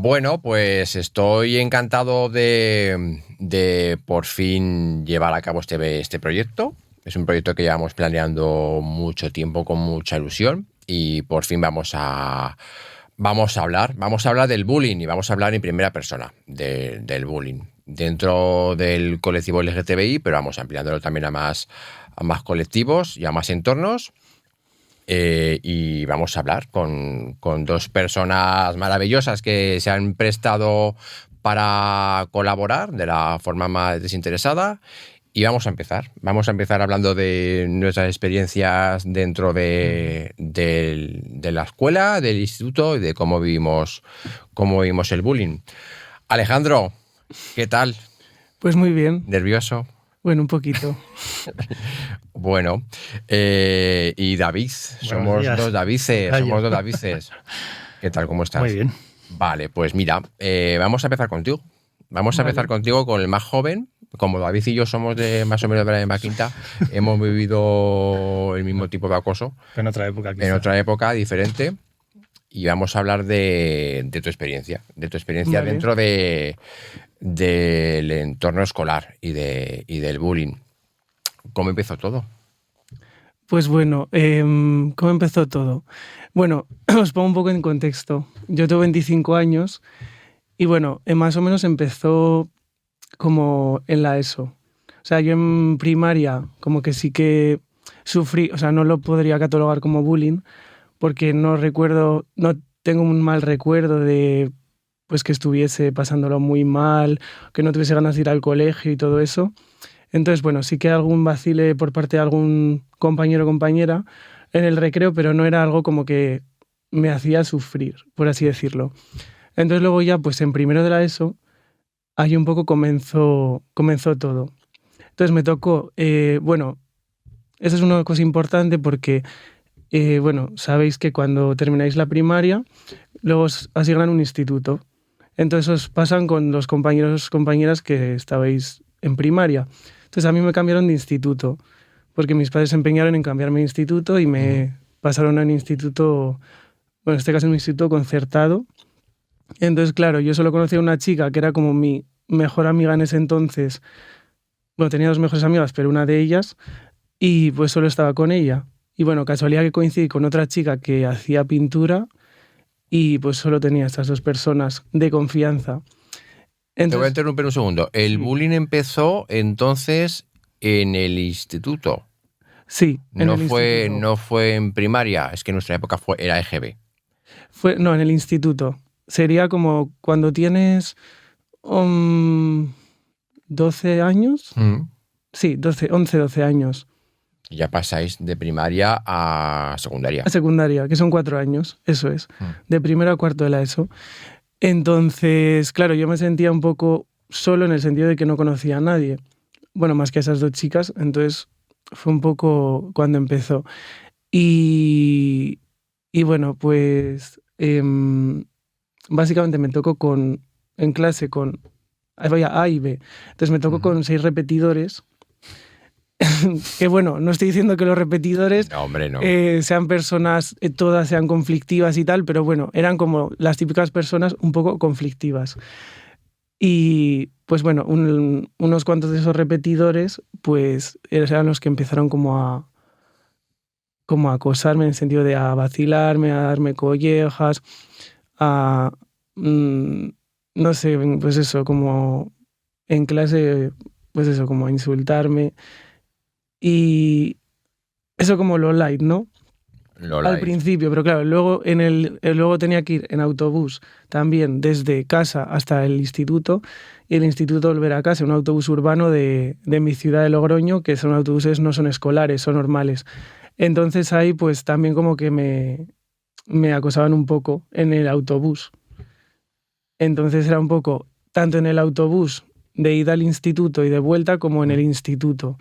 Bueno, pues estoy encantado de por fin llevar a cabo este proyecto. Es un proyecto que llevamos planeando mucho tiempo con mucha ilusión y por fin vamos a hablar del bullying y vamos a hablar en primera persona del bullying dentro del colectivo LGTBI, pero vamos ampliándolo también a más colectivos y a más entornos. Y vamos a hablar con dos personas maravillosas que se han prestado para colaborar de la forma más desinteresada. Y vamos a empezar hablando de nuestras experiencias dentro de la escuela, del instituto y de cómo vivimos el bullying. Alejandro, ¿qué tal? Pues muy bien. ¿Nervioso? Bueno, un poquito. Bueno, y David, somos dos Davices. ¿Qué tal? ¿Cómo estás? Muy bien. Vale, pues mira, vamos a empezar contigo. Vamos a empezar contigo con el más joven. Como David y yo somos de más o menos de la misma quinta, hemos vivido el mismo tipo de acoso. En otra época, quizá. En otra época diferente. Y vamos a hablar de tu experiencia. De tu experiencia Vale. dentro del entorno escolar y del bullying. ¿Cómo empezó todo? Pues bueno, ¿cómo empezó todo? Bueno, os pongo un poco en contexto. Yo tengo 25 años y bueno, más o menos empezó como en la ESO. O sea, yo en primaria como que sí que sufrí, o sea, no lo podría catalogar como bullying porque no tengo un mal recuerdo de pues que estuviese pasándolo muy mal, que no tuviese ganas de ir al colegio y todo eso. Entonces, bueno, sí que algún vacile por parte de algún compañero o compañera en el recreo, pero no era algo como que me hacía sufrir, por así decirlo. Entonces luego ya, pues en primero de la ESO, ahí un poco comenzó todo. Entonces me tocó, bueno, eso es una cosa importante porque, bueno, sabéis que cuando termináis la primaria, luego os asignan un instituto. Entonces os pasan con los compañeros o compañeras que estabais en primaria. Entonces a mí me cambiaron de instituto, porque mis padres se empeñaron en cambiarme de instituto y me pasaron a un instituto, bueno, en este caso un instituto concertado. Entonces, claro, yo solo conocía a una chica que era como mi mejor amiga en ese entonces. Bueno, tenía dos mejores amigas, pero una de ellas, y pues solo estaba con ella. Y bueno, casualidad que coincidí con otra chica que hacía pintura y pues solo tenía estas dos personas de confianza. Te voy a Entonces, interrumpir un segundo. El bullying empezó entonces en el instituto. sí, en No el instituto. no fue en primaria. Es que en nuestra época era EGB. No, en el instituto. Sería como cuando tienes 12 años. Sí, 11, 12 años. Y ya pasáis de primaria a secundaria. A secundaria, que son 4 años, eso es. De primero a cuarto de la ESO. Entonces, claro, yo me sentía un poco solo en el sentido de que no conocía a nadie. Bueno, más que a esas dos chicas. Entonces, fue un poco cuando empezó. Y bueno, pues básicamente me tocó en clase con vaya A y B. Entonces me tocó con 6 repetidores. Que bueno, no estoy diciendo que los repetidores No, hombre, no. sean personas, todas sean conflictivas y tal, pero bueno, eran como las típicas personas un poco conflictivas. Y pues bueno, unos cuantos de esos repetidores pues eran los que empezaron como a acosarme en el sentido de a vacilarme, a darme collejas, a no sé, pues eso, como en clase, pues eso, como a insultarme. Y eso como lo light, ¿no? Al principio, pero claro, luego luego tenía que ir en autobús también desde casa hasta el instituto y el instituto volver a casa, un autobús urbano de mi ciudad de Logroño, que son autobuses, no son escolares, son normales. Entonces ahí pues también como que me acosaban un poco en el autobús. Entonces era un poco tanto en el autobús de ida al instituto y de vuelta como en el instituto.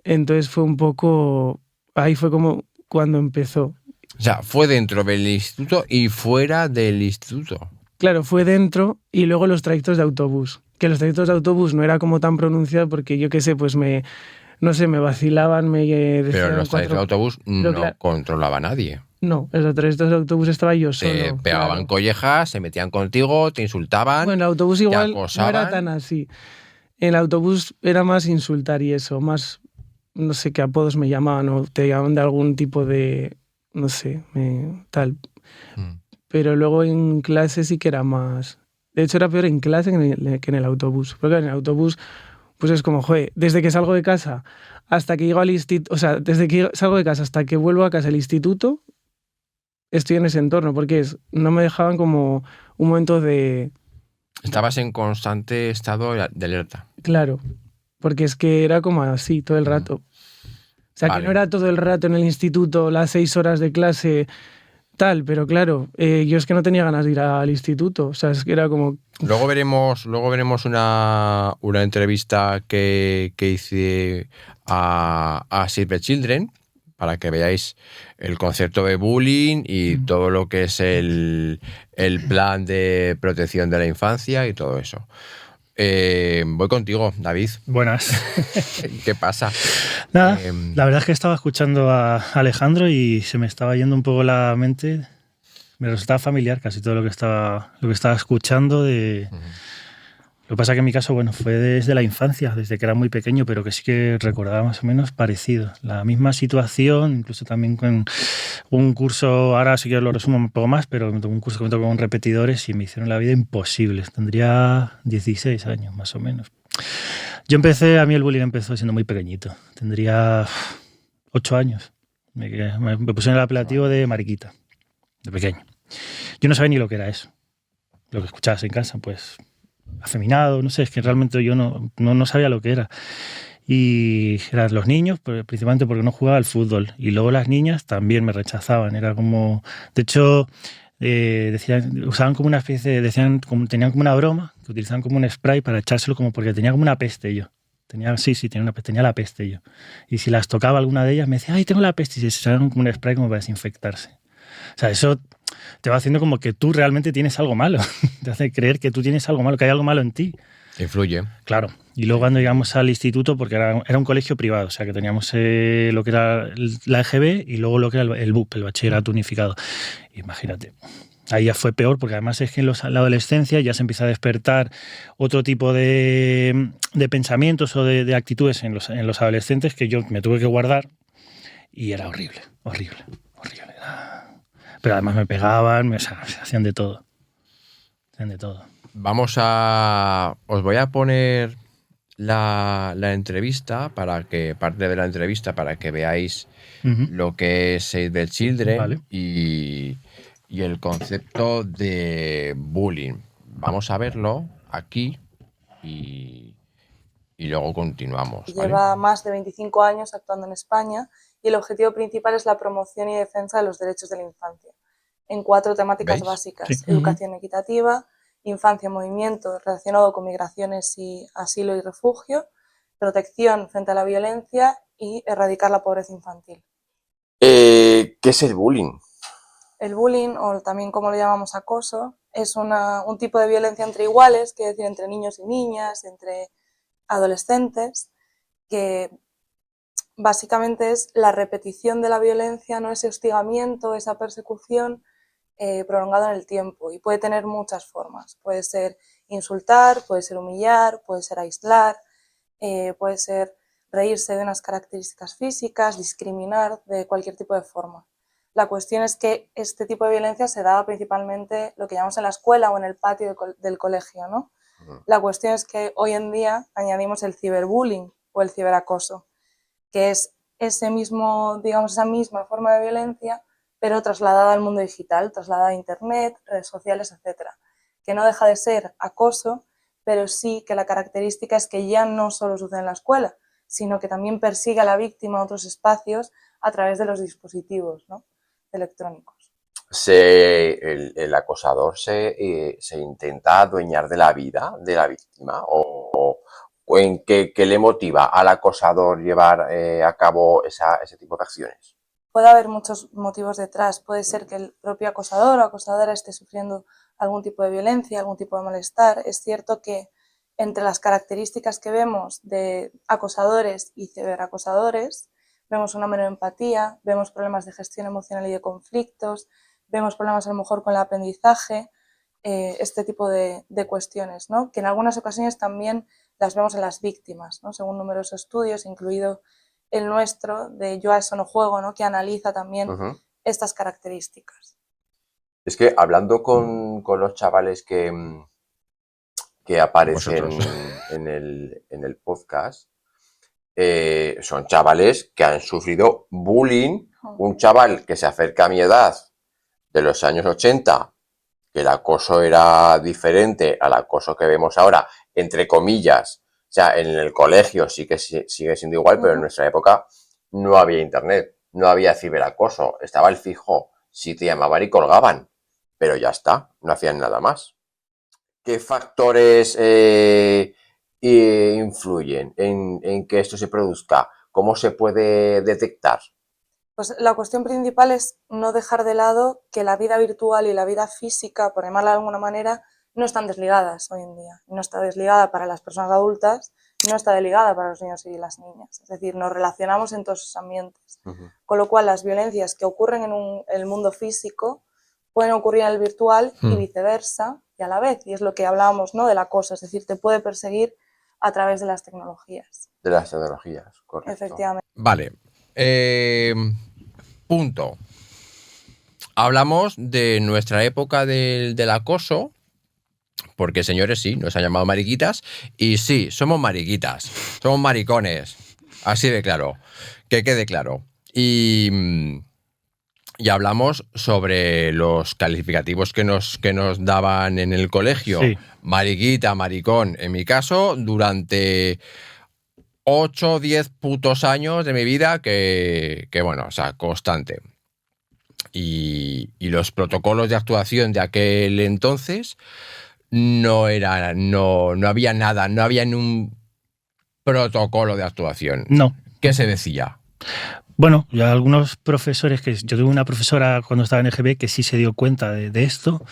Entonces fue un poco, ahí fue como cuando empezó. O sea, fue dentro del instituto y fuera del instituto. Claro, fue dentro y luego los trayectos de autobús. Que los trayectos de autobús no era como tan pronunciado porque yo qué sé, pues no sé, me vacilaban, me decían... Pero los trayectos de autobús no claro, controlaba nadie. No, en los trayectos del autobús estaba yo Te solo, pegaban claro. collejas, se metían contigo, te insultaban, Bueno, el autobús te igual no era acosaban. tan así. En el autobús era más insultar y eso, más, no sé qué apodos me llamaban o te llamaban de algún tipo de, no sé, tal. Mm. Pero luego en clase sí que era más... De hecho, era peor en clase que en el autobús. Porque en el autobús, pues es como, joder, desde que salgo de casa hasta que llego al instituto, o sea, desde que salgo de casa hasta que vuelvo a casa al instituto, estoy en ese entorno, porque no me dejaban como un momento de... Estabas en constante estado de alerta. Claro, porque es que era como así todo el Mm. rato. O sea, que no Vale. era todo el rato en el instituto, las 6 horas de clase, tal, pero claro, yo es que no tenía ganas de ir al instituto. O sea, es que era como, Luego veremos una entrevista que hice a Save the Children para que veáis el concepto de bullying y todo lo que es el plan de protección de la infancia y todo eso. Voy contigo, David. Buenas. ¿Qué pasa? Nada, Em, la verdad es que estaba escuchando a Alejandro y se me estaba yendo un poco la mente. Me resultaba familiar casi todo lo que estaba escuchando. Lo que pasa que en mi caso, bueno, fue desde la infancia, desde que era muy pequeño, pero que sí que recordaba más o menos parecido. La misma situación, incluso también con un curso, ahora sí que lo resumo un poco más, pero un curso que me tocó con repetidores y me hicieron la vida imposible. Tendría 16 años, más o menos. A mí el bullying empezó siendo muy pequeñito. Tendría 8 años. Me pusieron el apelativo de mariquita, de pequeño. Yo no sabía ni lo que era eso. Lo que escuchabas en casa, pues afeminado, no sé, es que realmente yo no sabía lo que era. Y eran los niños, principalmente porque no jugaba al fútbol. Y luego las niñas también me rechazaban. Era como. De hecho, usaban como una especie, tenían como una broma, que utilizaban como un spray para echárselo como porque tenía como una peste yo. Tenía la peste yo. Y si las tocaba alguna de ellas, me decía, ay, tengo la peste, y se echaban como un spray como para desinfectarse. O sea, eso te va haciendo como que tú realmente tienes algo malo. Te hace creer que tú tienes algo malo, que hay algo malo en ti. Influye. Claro. Y luego cuando llegamos al instituto, porque era un colegio privado, o sea que teníamos lo que era la EGB y luego lo que era el BUP, el bachillerato unificado. Imagínate. Ahí ya fue peor, porque además es que en la adolescencia ya se empieza a despertar otro tipo de pensamientos o de actitudes en los adolescentes que yo me tuve que guardar y era horrible, horrible, horrible. Pero además me pegaban, o sea, hacían de todo. Hacían de todo. Os voy a poner la entrevista parte de la entrevista para que veáis lo que es Save the Children. Vale. y el concepto de bullying. Vamos a verlo aquí y luego continuamos. ¿Vale? Lleva más de 25 años actuando en España y el objetivo principal es la promoción y defensa de los derechos de la infancia en 4 temáticas ¿Veis? básicas: Sí. educación equitativa, infancia en movimiento relacionado con migraciones y asilo y refugio, protección frente a la violencia y erradicar la pobreza infantil. ¿Qué es el bullying? El bullying, o también como lo llamamos acoso, es un tipo de violencia entre iguales, quiere decir entre niños y niñas, entre adolescentes, que básicamente es la repetición de la violencia, no ese hostigamiento, esa persecución prolongado en el tiempo, y puede tener muchas formas. Puede ser insultar, puede ser humillar, puede ser aislar, puede ser reírse de unas características físicas, discriminar de cualquier tipo de forma. La cuestión es que este tipo de violencia se daba principalmente lo que llamamos en la escuela o en el patio del colegio, ¿no? La cuestión es que hoy en día añadimos el ciberbullying o el ciberacoso, que es esa misma forma de violencia, pero trasladada al mundo digital, trasladada a internet, redes sociales, etcétera, que no deja de ser acoso, pero sí que la característica es que ya no solo sucede en la escuela, sino que también persigue a la víctima a otros espacios a través de los dispositivos, ¿no?, electrónicos. El acosador se intenta adueñar de la vida de la víctima o en qué le motiva al acosador llevar a cabo ese tipo de acciones. Puede haber muchos motivos detrás. Puede ser que el propio acosador o acosadora esté sufriendo algún tipo de violencia, algún tipo de malestar. Es cierto que entre las características que vemos de acosadores y ciberacosadores, vemos una menor empatía, vemos problemas de gestión emocional y de conflictos, vemos problemas a lo mejor con el aprendizaje, este tipo de cuestiones, ¿no? Que en algunas ocasiones también las vemos en las víctimas, ¿no? Según numerosos estudios, incluido el nuestro, de Yo a eso no juego, ¿no? Que analiza también estas características. Es que hablando con los chavales que aparecen en el podcast, son chavales que han sufrido bullying. Un chaval que se acerca a mi edad de los años 80, que el acoso era diferente al acoso que vemos ahora, entre comillas. O sea, en el colegio sí que sigue siendo igual, pero en nuestra época no había internet, no había ciberacoso, estaba el fijo, si te llamaban y colgaban, pero ya está, no hacían nada más. ¿Qué factores influyen en que esto se produzca? ¿Cómo se puede detectar? Pues la cuestión principal es no dejar de lado que la vida virtual y la vida física, por llamarla de alguna manera, no están desligadas hoy en día. No está desligada para las personas adultas, no está desligada para los niños y las niñas. Es decir, nos relacionamos en todos esos ambientes. Con lo cual, las violencias que ocurren en el mundo físico pueden ocurrir en el virtual y viceversa, y a la vez. Y es lo que hablábamos, ¿no? Del acoso. Es decir, te puede perseguir a través de las tecnologías. De las tecnologías, correcto. Efectivamente. Vale. Punto. Hablamos de nuestra época del acoso, porque señores, sí, nos han llamado mariquitas, y sí, somos mariquitas, somos maricones, así de claro, que quede claro. Y hablamos sobre los calificativos que nos daban en el colegio. Sí. Mariquita, maricón. En mi caso, durante 8 o 10 putos años de mi vida que bueno, o sea, constante. Y los protocolos de actuación de aquel entonces no había nada, no había ni un protocolo de actuación. No. ¿Qué se decía? Bueno, ya algunos profesores, yo tuve una profesora cuando estaba en EGB que sí se dio cuenta de esto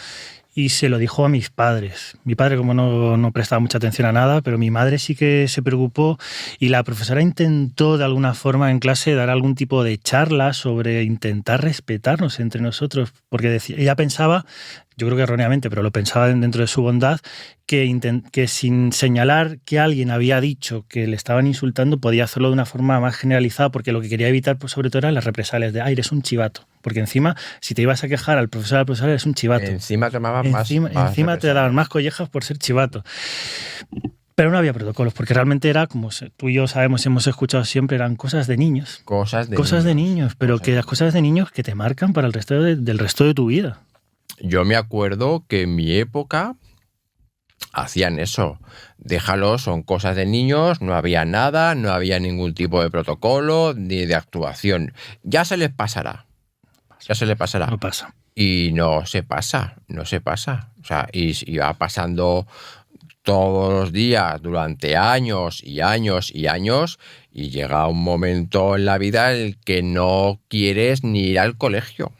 y se lo dijo a mis padres. Mi padre, como no prestaba mucha atención a nada, pero mi madre sí que se preocupó y la profesora intentó de alguna forma en clase dar algún tipo de charla sobre intentar respetarnos entre nosotros, porque ella pensaba, yo creo que erróneamente, pero lo pensaba dentro de su bondad, que sin señalar que alguien había dicho que le estaban insultando, podía hacerlo de una forma más generalizada, porque lo que quería evitar, pues, sobre todo, eran las represalias de eres un chivato. Porque encima, si te ibas a quejar al profesor o al profesor, eres un chivato. Encima tomaban encima te daban más collejas por ser chivato. Pero no había protocolos, porque realmente era, como tú y yo sabemos y hemos escuchado siempre, eran cosas de niños. Cosas de niños, pero que las cosas de niños que te marcan para el resto del resto de tu vida. Yo me acuerdo que en mi época hacían eso. Déjalo, son cosas de niños, no había nada, no había ningún tipo de protocolo ni de actuación. Ya se les pasará. Ya se les pasará. No pasa. Y no se pasa. O sea, y va pasando todos los días durante años y años y años, y llega un momento en la vida en el que no quieres ni ir al colegio.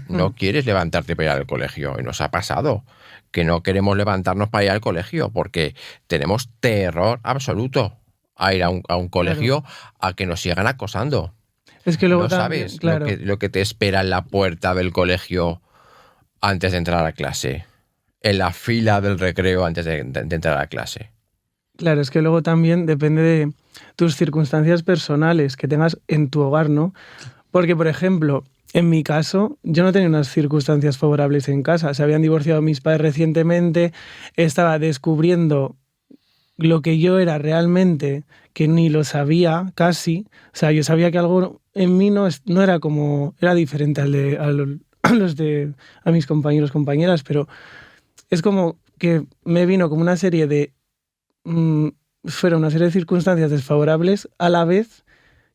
No quieres levantarte para ir al colegio. Y nos ha pasado que no queremos levantarnos para ir al colegio porque tenemos terror absoluto a ir a un colegio, claro, a que nos sigan acosando. Es que luego no también, sabes claro, lo que te espera en la puerta del colegio antes de entrar a clase, en la fila del recreo antes de entrar a clase. Claro, es que luego también depende de tus circunstancias personales que tengas en tu hogar, ¿no? Porque, por ejemplo, en mi caso, yo no tenía unas circunstancias favorables en casa. Se habían divorciado mis padres recientemente, estaba descubriendo lo que yo era realmente, que ni lo sabía casi. O sea, yo sabía que algo en mí no era como, era diferente a mis compañeros, compañeras, pero es como que me vino como una serie de fueron una serie de circunstancias desfavorables a la vez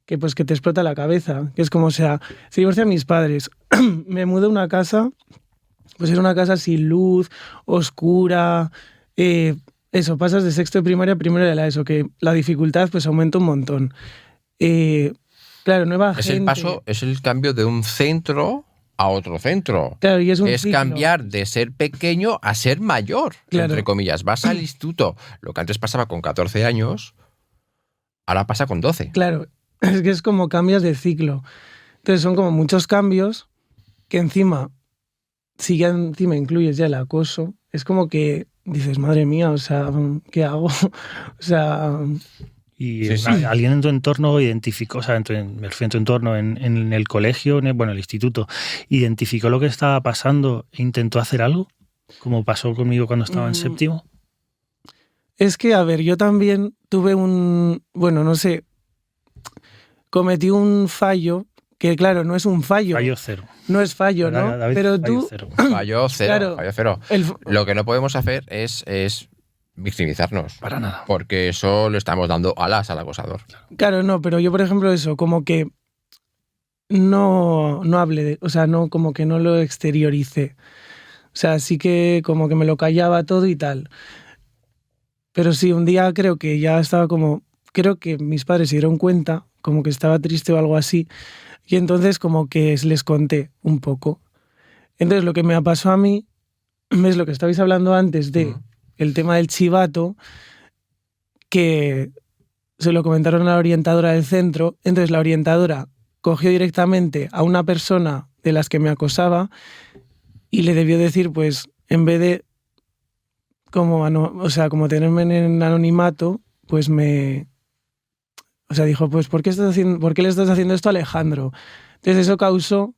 que pues que te explota la cabeza, que es como, o sea, se divorcian mis padres, me mudé a una casa, pues era una casa sin luz, oscura, eso, pasas de sexto de primaria a primero de la ESO, que la dificultad pues aumenta un montón. Claro, nueva gente. Es el cambio de un centro a otro centro. Claro, y es ciclo. Cambiar de ser pequeño a ser mayor, claro, entre comillas. Vas al instituto. Lo que antes pasaba con 14 años, ahora pasa con 12. Claro, es que es como cambias de ciclo. Entonces son como muchos cambios que encima, si ya encima incluyes ya el acoso, es como que dices, madre mía, o sea, ¿qué hago? O sea... Y Sí, sí. alguien en tu entorno identificó, o sea, me refiero en tu entorno, en el colegio, bueno, el instituto, identificó lo que estaba pasando e intentó hacer algo, como pasó conmigo cuando estaba en séptimo. Es que, a ver, yo también tuve bueno, no sé, cometí un fallo, que claro, no es un fallo. Fallo cero. No es fallo, ¿no? David, Pero fallo tú... cero. Fallo cero, Claro. fallo cero. Lo que no podemos hacer es victimizarnos. Para nada. Porque eso le estamos dando alas al acosador. Claro, no, pero yo, por ejemplo, eso, como que no hablé, o sea, no, como que no lo exterioricé. O sea, sí que como que me lo callaba todo y tal. Pero sí, un día creo que ya estaba como... Creo que mis padres se dieron cuenta, como que estaba triste o algo así, y entonces como que les conté un poco. Entonces lo que me pasó a mí es lo que estabais hablando antes de el tema del chivato, que se lo comentaron a la orientadora del centro. Entonces la orientadora cogió directamente a una persona de las que me acosaba y le debió decir, pues, en vez de como tenerme en anonimato, pues o sea, dijo, pues, ¿por qué le estás haciendo esto a Alejandro? Entonces eso causó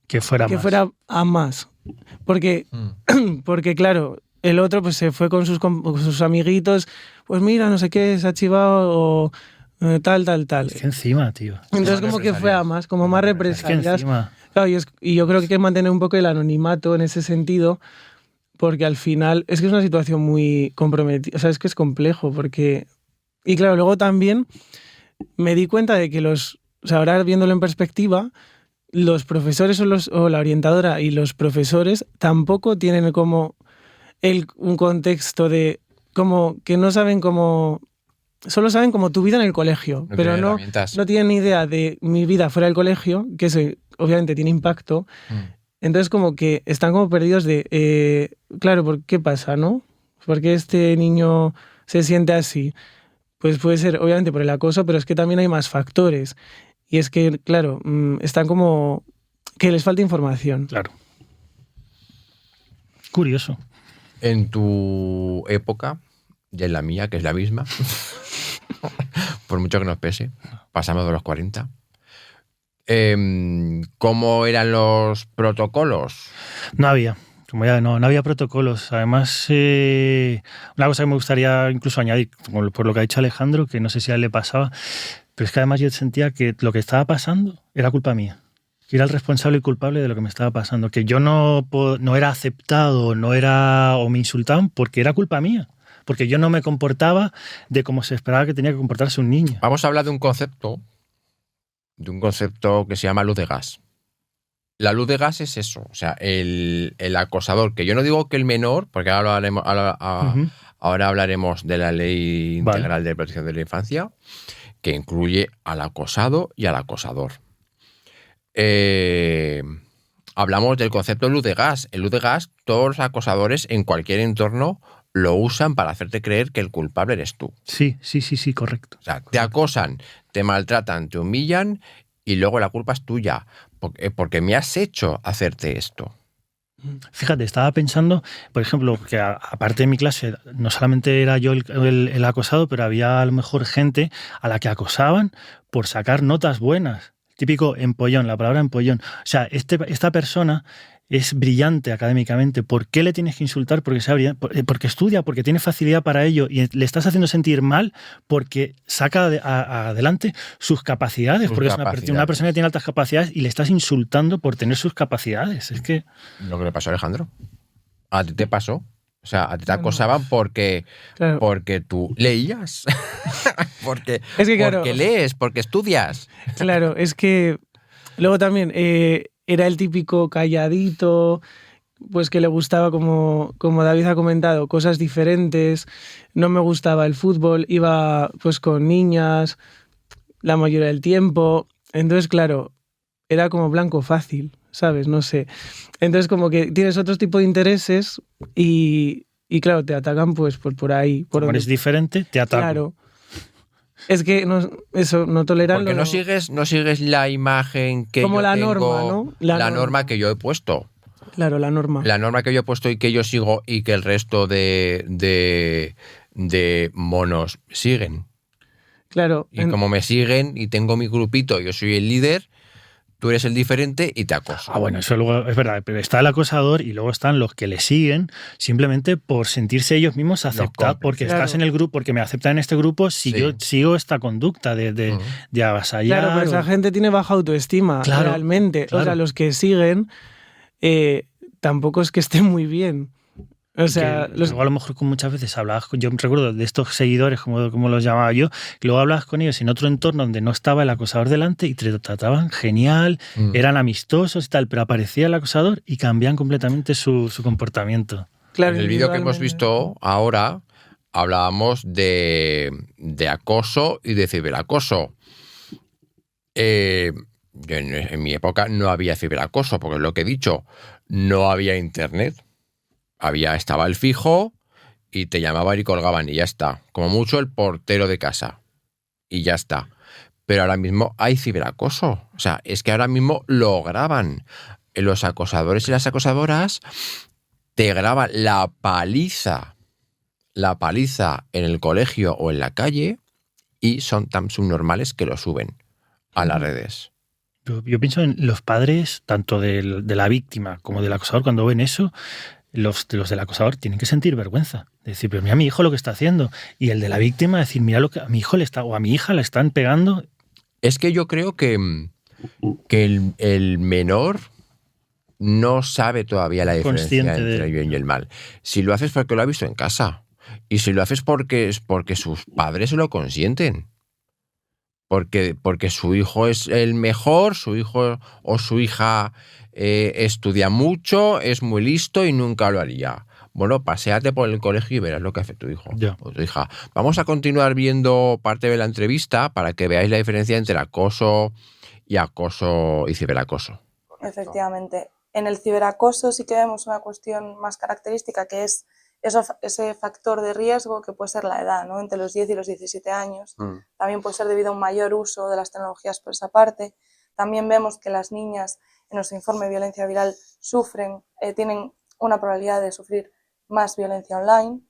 que fuera a más. Porque, porque claro, el otro pues se fue con sus amiguitos, pues mira, no sé qué, se ha chivado o tal. Es que encima, tío. Entonces como que fue a más, como más represalias. Es que encima... Claro, y yo creo que hay que mantener un poco el anonimato en ese sentido, porque al final es que es una situación muy comprometida, o sea, es que es complejo, porque... Y claro, luego también me di cuenta de que o sea, ahora viéndolo en perspectiva, los profesores o la orientadora y los profesores tampoco tienen como un contexto de como que no saben cómo... Solo saben como tu vida en el colegio, pero no tienen ni idea de mi vida fuera del colegio, que eso obviamente tiene impacto. Entonces como que están como perdidos de... claro, ¿por qué pasa, no? ¿Por qué este niño se siente así? Pues puede ser obviamente por el acoso, pero es que también hay más factores. Y es que, claro, están como... que les falta información. Claro. Curioso. En tu época, y en la mía, que es la misma, por mucho que nos pese, pasamos de los 40. ¿Cómo eran los protocolos? No había. Como ya no había protocolos. Además, una cosa que me gustaría incluso añadir, por lo que ha dicho Alejandro, que no sé si a él le pasaba, pero es que además yo sentía que lo que estaba pasando era culpa mía. Que era el responsable y culpable de lo que me estaba pasando. Que yo no era aceptado, o me insultaban porque era culpa mía. Porque yo no me comportaba de como se esperaba que tenía que comportarse un niño. Vamos a hablar de un concepto que se llama luz de gas. La luz de gas es eso, o sea, el acosador, que yo no digo que el menor, porque ahora hablaremos de la Ley Integral de Protección de la Infancia, que incluye al acosado y al acosador. Hablamos del concepto de luz de gas. El luz de gas, todos los acosadores en cualquier entorno lo usan para hacerte creer que el culpable eres tú. Sí, correcto. O sea, te acosan, te maltratan, te humillan y luego la culpa es tuya, porque me has hecho hacerte esto. Fíjate, estaba pensando, por ejemplo, que aparte de mi clase, no solamente era yo el acosado, pero había a lo mejor gente a la que acosaban por sacar notas buenas. Típico empollón, la palabra empollón. O sea, esta persona es brillante académicamente. ¿Por qué le tienes que insultar? Porque estudia, porque tiene facilidad para ello y le estás haciendo sentir mal porque saca adelante sus capacidades. Porque es una persona que tiene altas capacidades y le estás insultando por tener sus capacidades. Es que... Lo que le pasó a Alejandro. ¿A ti te pasó? O sea, a ti te acosaban porque tú leías. porque lees, porque estudias. Claro, es que luego también era el típico calladito, pues que le gustaba, como David ha comentado, cosas diferentes. No me gustaba el fútbol, iba pues con niñas la mayoría del tiempo. Entonces, claro, era como blanco fácil, ¿sabes? No sé. Entonces, como que tienes otro tipo de intereses y claro, te atacan pues por ahí. Como eres diferente, te atacan. Claro. Es que no toleran Porque no sigues la imagen que como yo la tengo, norma, ¿no? La norma que yo he puesto. Claro, la norma. La norma que yo he puesto y que yo sigo y que el resto de monos siguen. Claro. Y como me siguen y tengo mi grupito, yo soy el líder, tú eres el diferente y te acoso. Bueno, eso luego es verdad, pero está el acosador y luego están los que le siguen simplemente por sentirse ellos mismos aceptados, porque estás en el grupo, porque me aceptan en este grupo si yo sigo esta conducta de avasallar. Claro, pero esa gente tiene baja autoestima, realmente. Claro. O sea, los que siguen tampoco es que estén muy bien. O sea, luego a lo mejor muchas veces hablabas, yo me recuerdo de estos seguidores, como los llamaba yo, que luego hablabas con ellos en otro entorno donde no estaba el acosador delante y te trataban genial, eran amistosos y tal, pero aparecía el acosador y cambian completamente su comportamiento. Claro, en el vídeo que hemos visto ahora hablábamos de acoso y de ciberacoso. En mi época no había ciberacoso, porque es lo que he dicho, no había internet. Estaba el fijo y te llamaban y colgaban y ya está. Como mucho el portero de casa y ya está. Pero ahora mismo hay ciberacoso. O sea, es que ahora mismo lo graban. Los acosadores y las acosadoras te graban la paliza en el colegio o en la calle y son tan subnormales que lo suben a las redes. Yo pienso en los padres, tanto de la víctima como del acosador, cuando ven eso. Los del acosador tienen que sentir vergüenza. Decir, pero mira a mi hijo lo que está haciendo. Y el de la víctima decir, mira lo que a mi hijo o a mi hija le están pegando. Es que yo creo que el menor no sabe todavía la diferencia entre el bien y el mal. Si lo haces porque lo ha visto en casa. Y si lo haces porque sus padres se lo consienten. Porque su hijo es el mejor, su hijo o su hija estudia mucho, es muy listo y nunca lo haría. Bueno, paséate por el colegio y verás lo que hace tu hijo o tu hija. Vamos a continuar viendo parte de la entrevista para que veáis la diferencia entre acoso y ciberacoso. Efectivamente. En el ciberacoso sí que vemos una cuestión más característica, que es ese factor de riesgo que puede ser la edad, ¿no? Entre los 10 y los 17 años. También puede ser debido a un mayor uso de las tecnologías por esa parte. También vemos que las niñas en nuestro informe de violencia viral tienen una probabilidad de sufrir más violencia online,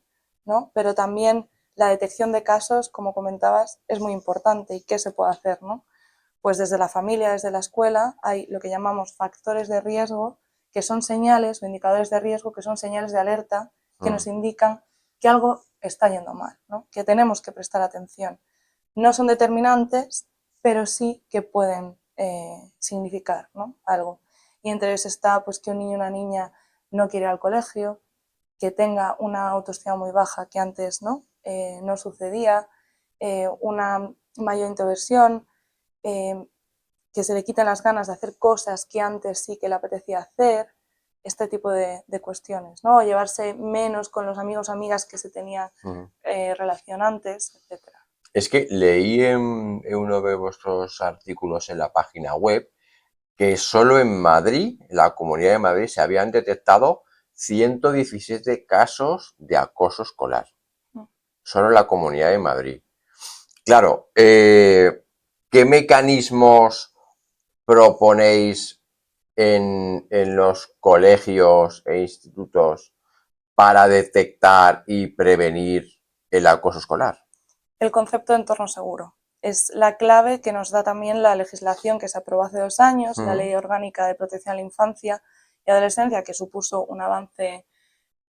¿no? Pero también la detección de casos, como comentabas, es muy importante. ¿Y qué se puede hacer, no? Pues desde la familia, desde la escuela, hay lo que llamamos factores de riesgo, que son señales o indicadores de riesgo, que son señales de alerta que nos indican que algo está yendo mal, ¿no? Que tenemos que prestar atención. No son determinantes, pero sí que pueden significar, ¿no? Algo. Y entre ellos está pues, que un niño o una niña no quiere ir al colegio, que tenga una autoestima muy baja que antes no sucedía, una mayor introversión, que se le quiten las ganas de hacer cosas que antes sí que le apetecía hacer, este tipo de cuestiones, ¿no? O llevarse menos con los amigos o amigas que se tenía relación antes, etc. Es que leí en uno de vuestros artículos en la página web que solo en Madrid, en la Comunidad de Madrid, se habían detectado 117 casos de acoso escolar. Solo en la Comunidad de Madrid. Claro, ¿qué mecanismos proponéis en los colegios e institutos para detectar y prevenir el acoso escolar? El concepto de entorno seguro es la clave que nos da también la legislación que se aprobó hace 2 años, la Ley Orgánica de Protección a la Infancia y Adolescencia, que supuso un avance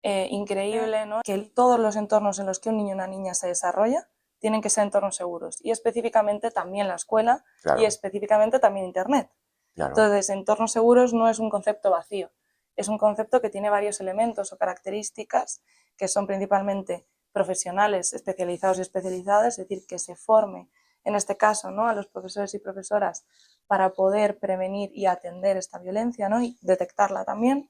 increíble, ¿no? Que todos los entornos en los que un niño o una niña se desarrolla tienen que ser entornos seguros, y específicamente también la escuela, claro, y específicamente también Internet. Claro. Entonces, entornos seguros no es un concepto vacío, es un concepto que tiene varios elementos o características que son principalmente profesionales especializados y especializadas, es decir, que se forme, en este caso, ¿no?, a los profesores y profesoras para poder prevenir y atender esta violencia, ¿no?, y detectarla también,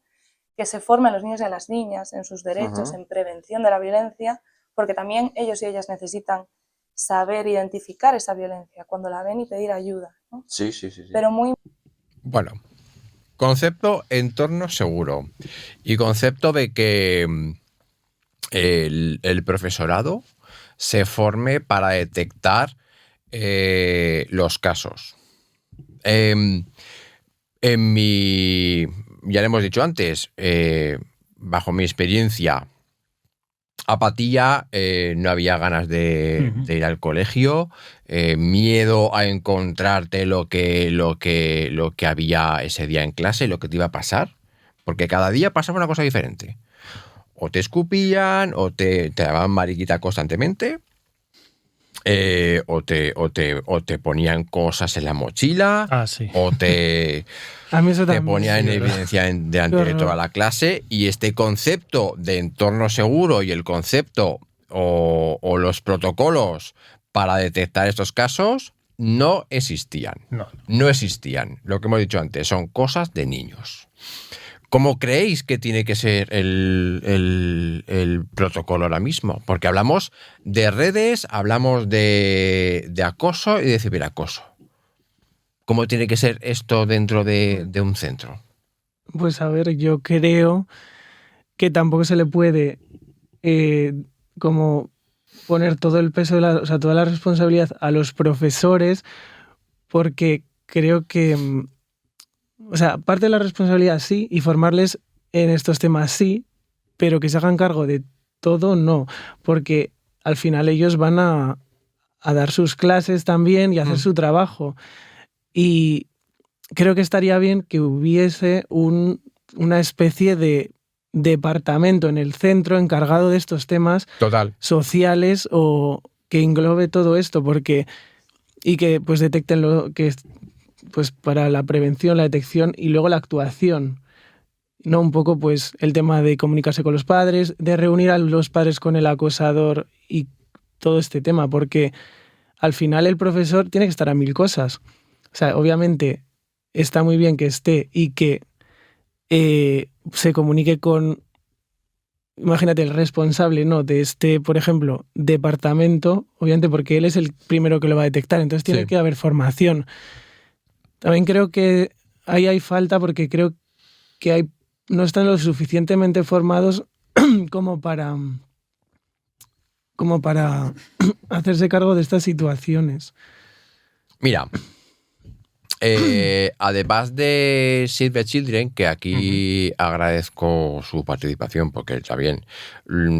que se formen a los niños y a las niñas en sus derechos, en prevención de la violencia, porque también ellos y ellas necesitan saber identificar esa violencia cuando la ven y pedir ayuda, ¿no? Sí. Pero muy... Bueno, concepto entorno seguro y concepto de que el profesorado se forme para detectar Los casos. Ya le hemos dicho antes, bajo mi experiencia, apatía, no había ganas de ir al colegio, miedo a encontrarte lo que había ese día en clase, lo que te iba a pasar, porque cada día pasaba una cosa diferente. O te escupían, o te daban mariquita constantemente, o te ponían cosas en la mochila, sí. o te ponían en evidencia delante de toda la clase, y este concepto de entorno seguro y el concepto o los protocolos para detectar estos casos no existían. No existían. Lo que hemos dicho antes, son cosas de niños. ¿Cómo creéis que tiene que ser el protocolo ahora mismo? Porque hablamos de redes, hablamos de acoso y de ciberacoso. ¿Cómo tiene que ser esto dentro de un centro? Pues a ver, yo creo que tampoco se le puede como poner todo el peso, toda la responsabilidad a los profesores, porque creo que... parte de la responsabilidad sí, y formarles en estos temas sí, pero que se hagan cargo de todo no, porque al final ellos van a dar sus clases también y a hacer su trabajo. Y creo que estaría bien que hubiese una especie de departamento en el centro encargado de estos temas sociales, o que englobe todo esto, y que pues detecten lo que pues para la prevención, la detección y luego la actuación. ¿No? Un poco pues el tema de comunicarse con los padres, de reunir a los padres con el acosador y todo este tema, porque al final el profesor tiene que estar a 1000 cosas. Obviamente está muy bien que esté y que se comunique con, imagínate, el responsable, ¿no?, de este, por ejemplo, departamento, obviamente porque él es el primero que lo va a detectar, entonces tiene que haber formación. También creo que ahí hay falta, porque creo que no están lo suficientemente formados como para hacerse cargo de estas situaciones. Mira, además de Save the Children, que aquí agradezco su participación porque también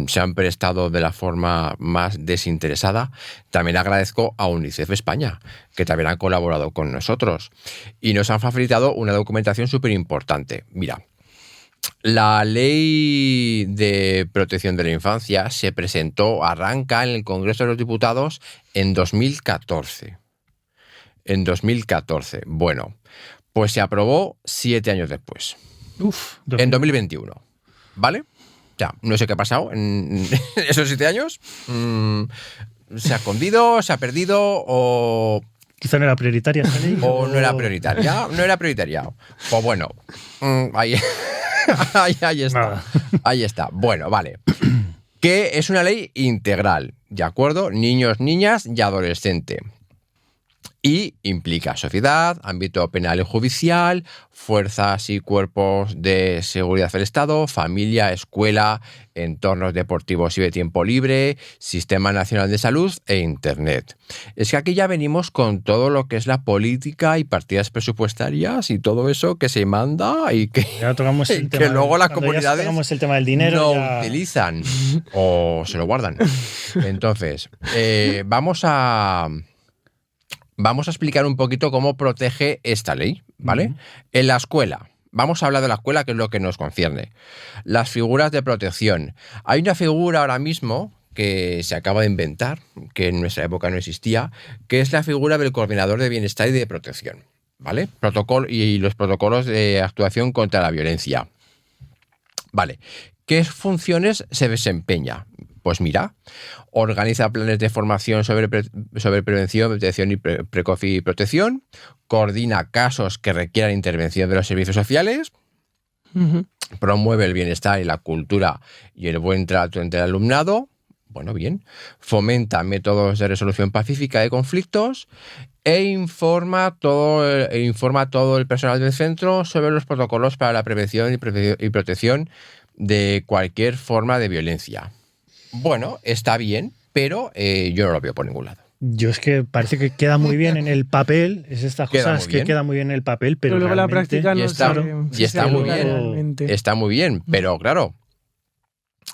se han prestado de la forma más desinteresada, también agradezco a UNICEF España, que también han colaborado con nosotros y nos han facilitado una documentación súper importante. Mira, la Ley de Protección de la Infancia arranca en el Congreso de los Diputados en 2014. En 2014. Bueno, pues se aprobó 7 años después. En 2021. ¿Vale? Ya, no sé qué ha pasado en esos 7 años. ¿Se ha escondido? ¿Se ha perdido? ¿O quizá no era prioritaria esa ley? ¿O no era prioritaria? No era prioritaria. Pues bueno, ahí está. Nada. Ahí está. Bueno, vale. Que es una ley integral, ¿de acuerdo? Niños, niñas y adolescente. Y implica sociedad, ámbito penal y judicial, fuerzas y cuerpos de seguridad del Estado, familia, escuela, entornos deportivos y de tiempo libre, Sistema Nacional de Salud e Internet. Es que aquí ya venimos con todo lo que es la política y partidas presupuestarias y todo eso que se manda y que, ya tocamos el tema luego las comunidades tocamos el tema del dinero, no utilizan o se lo guardan. Entonces, vamos a explicar un poquito cómo protege esta ley, ¿vale? En la escuela. Vamos a hablar de la escuela, que es lo que nos concierne. Las figuras de protección. Hay una figura ahora mismo que se acaba de inventar, que en nuestra época no existía, que es la figura del coordinador de bienestar y de protección, ¿vale? Y los protocolos de actuación contra la violencia. Vale. ¿Qué funciones se desempeña? Pues mira, organiza planes de formación sobre prevención, detección y precoz y protección, coordina casos que requieran intervención de los servicios sociales, promueve el bienestar y la cultura y el buen trato entre el alumnado, bueno, bien, fomenta métodos de resolución pacífica de conflictos e informa a todo el personal del centro sobre los protocolos para la prevención y protección de cualquier forma de violencia. Bueno, está bien, pero yo no lo veo por ningún lado. Yo es que parece que queda muy bien en el papel, es estas Queda cosas muy que bien. queda muy bien en el papel, pero luego la realmente- práctica Y no está- se, y si está se muy aplica bien. realmente. Está muy bien, pero claro,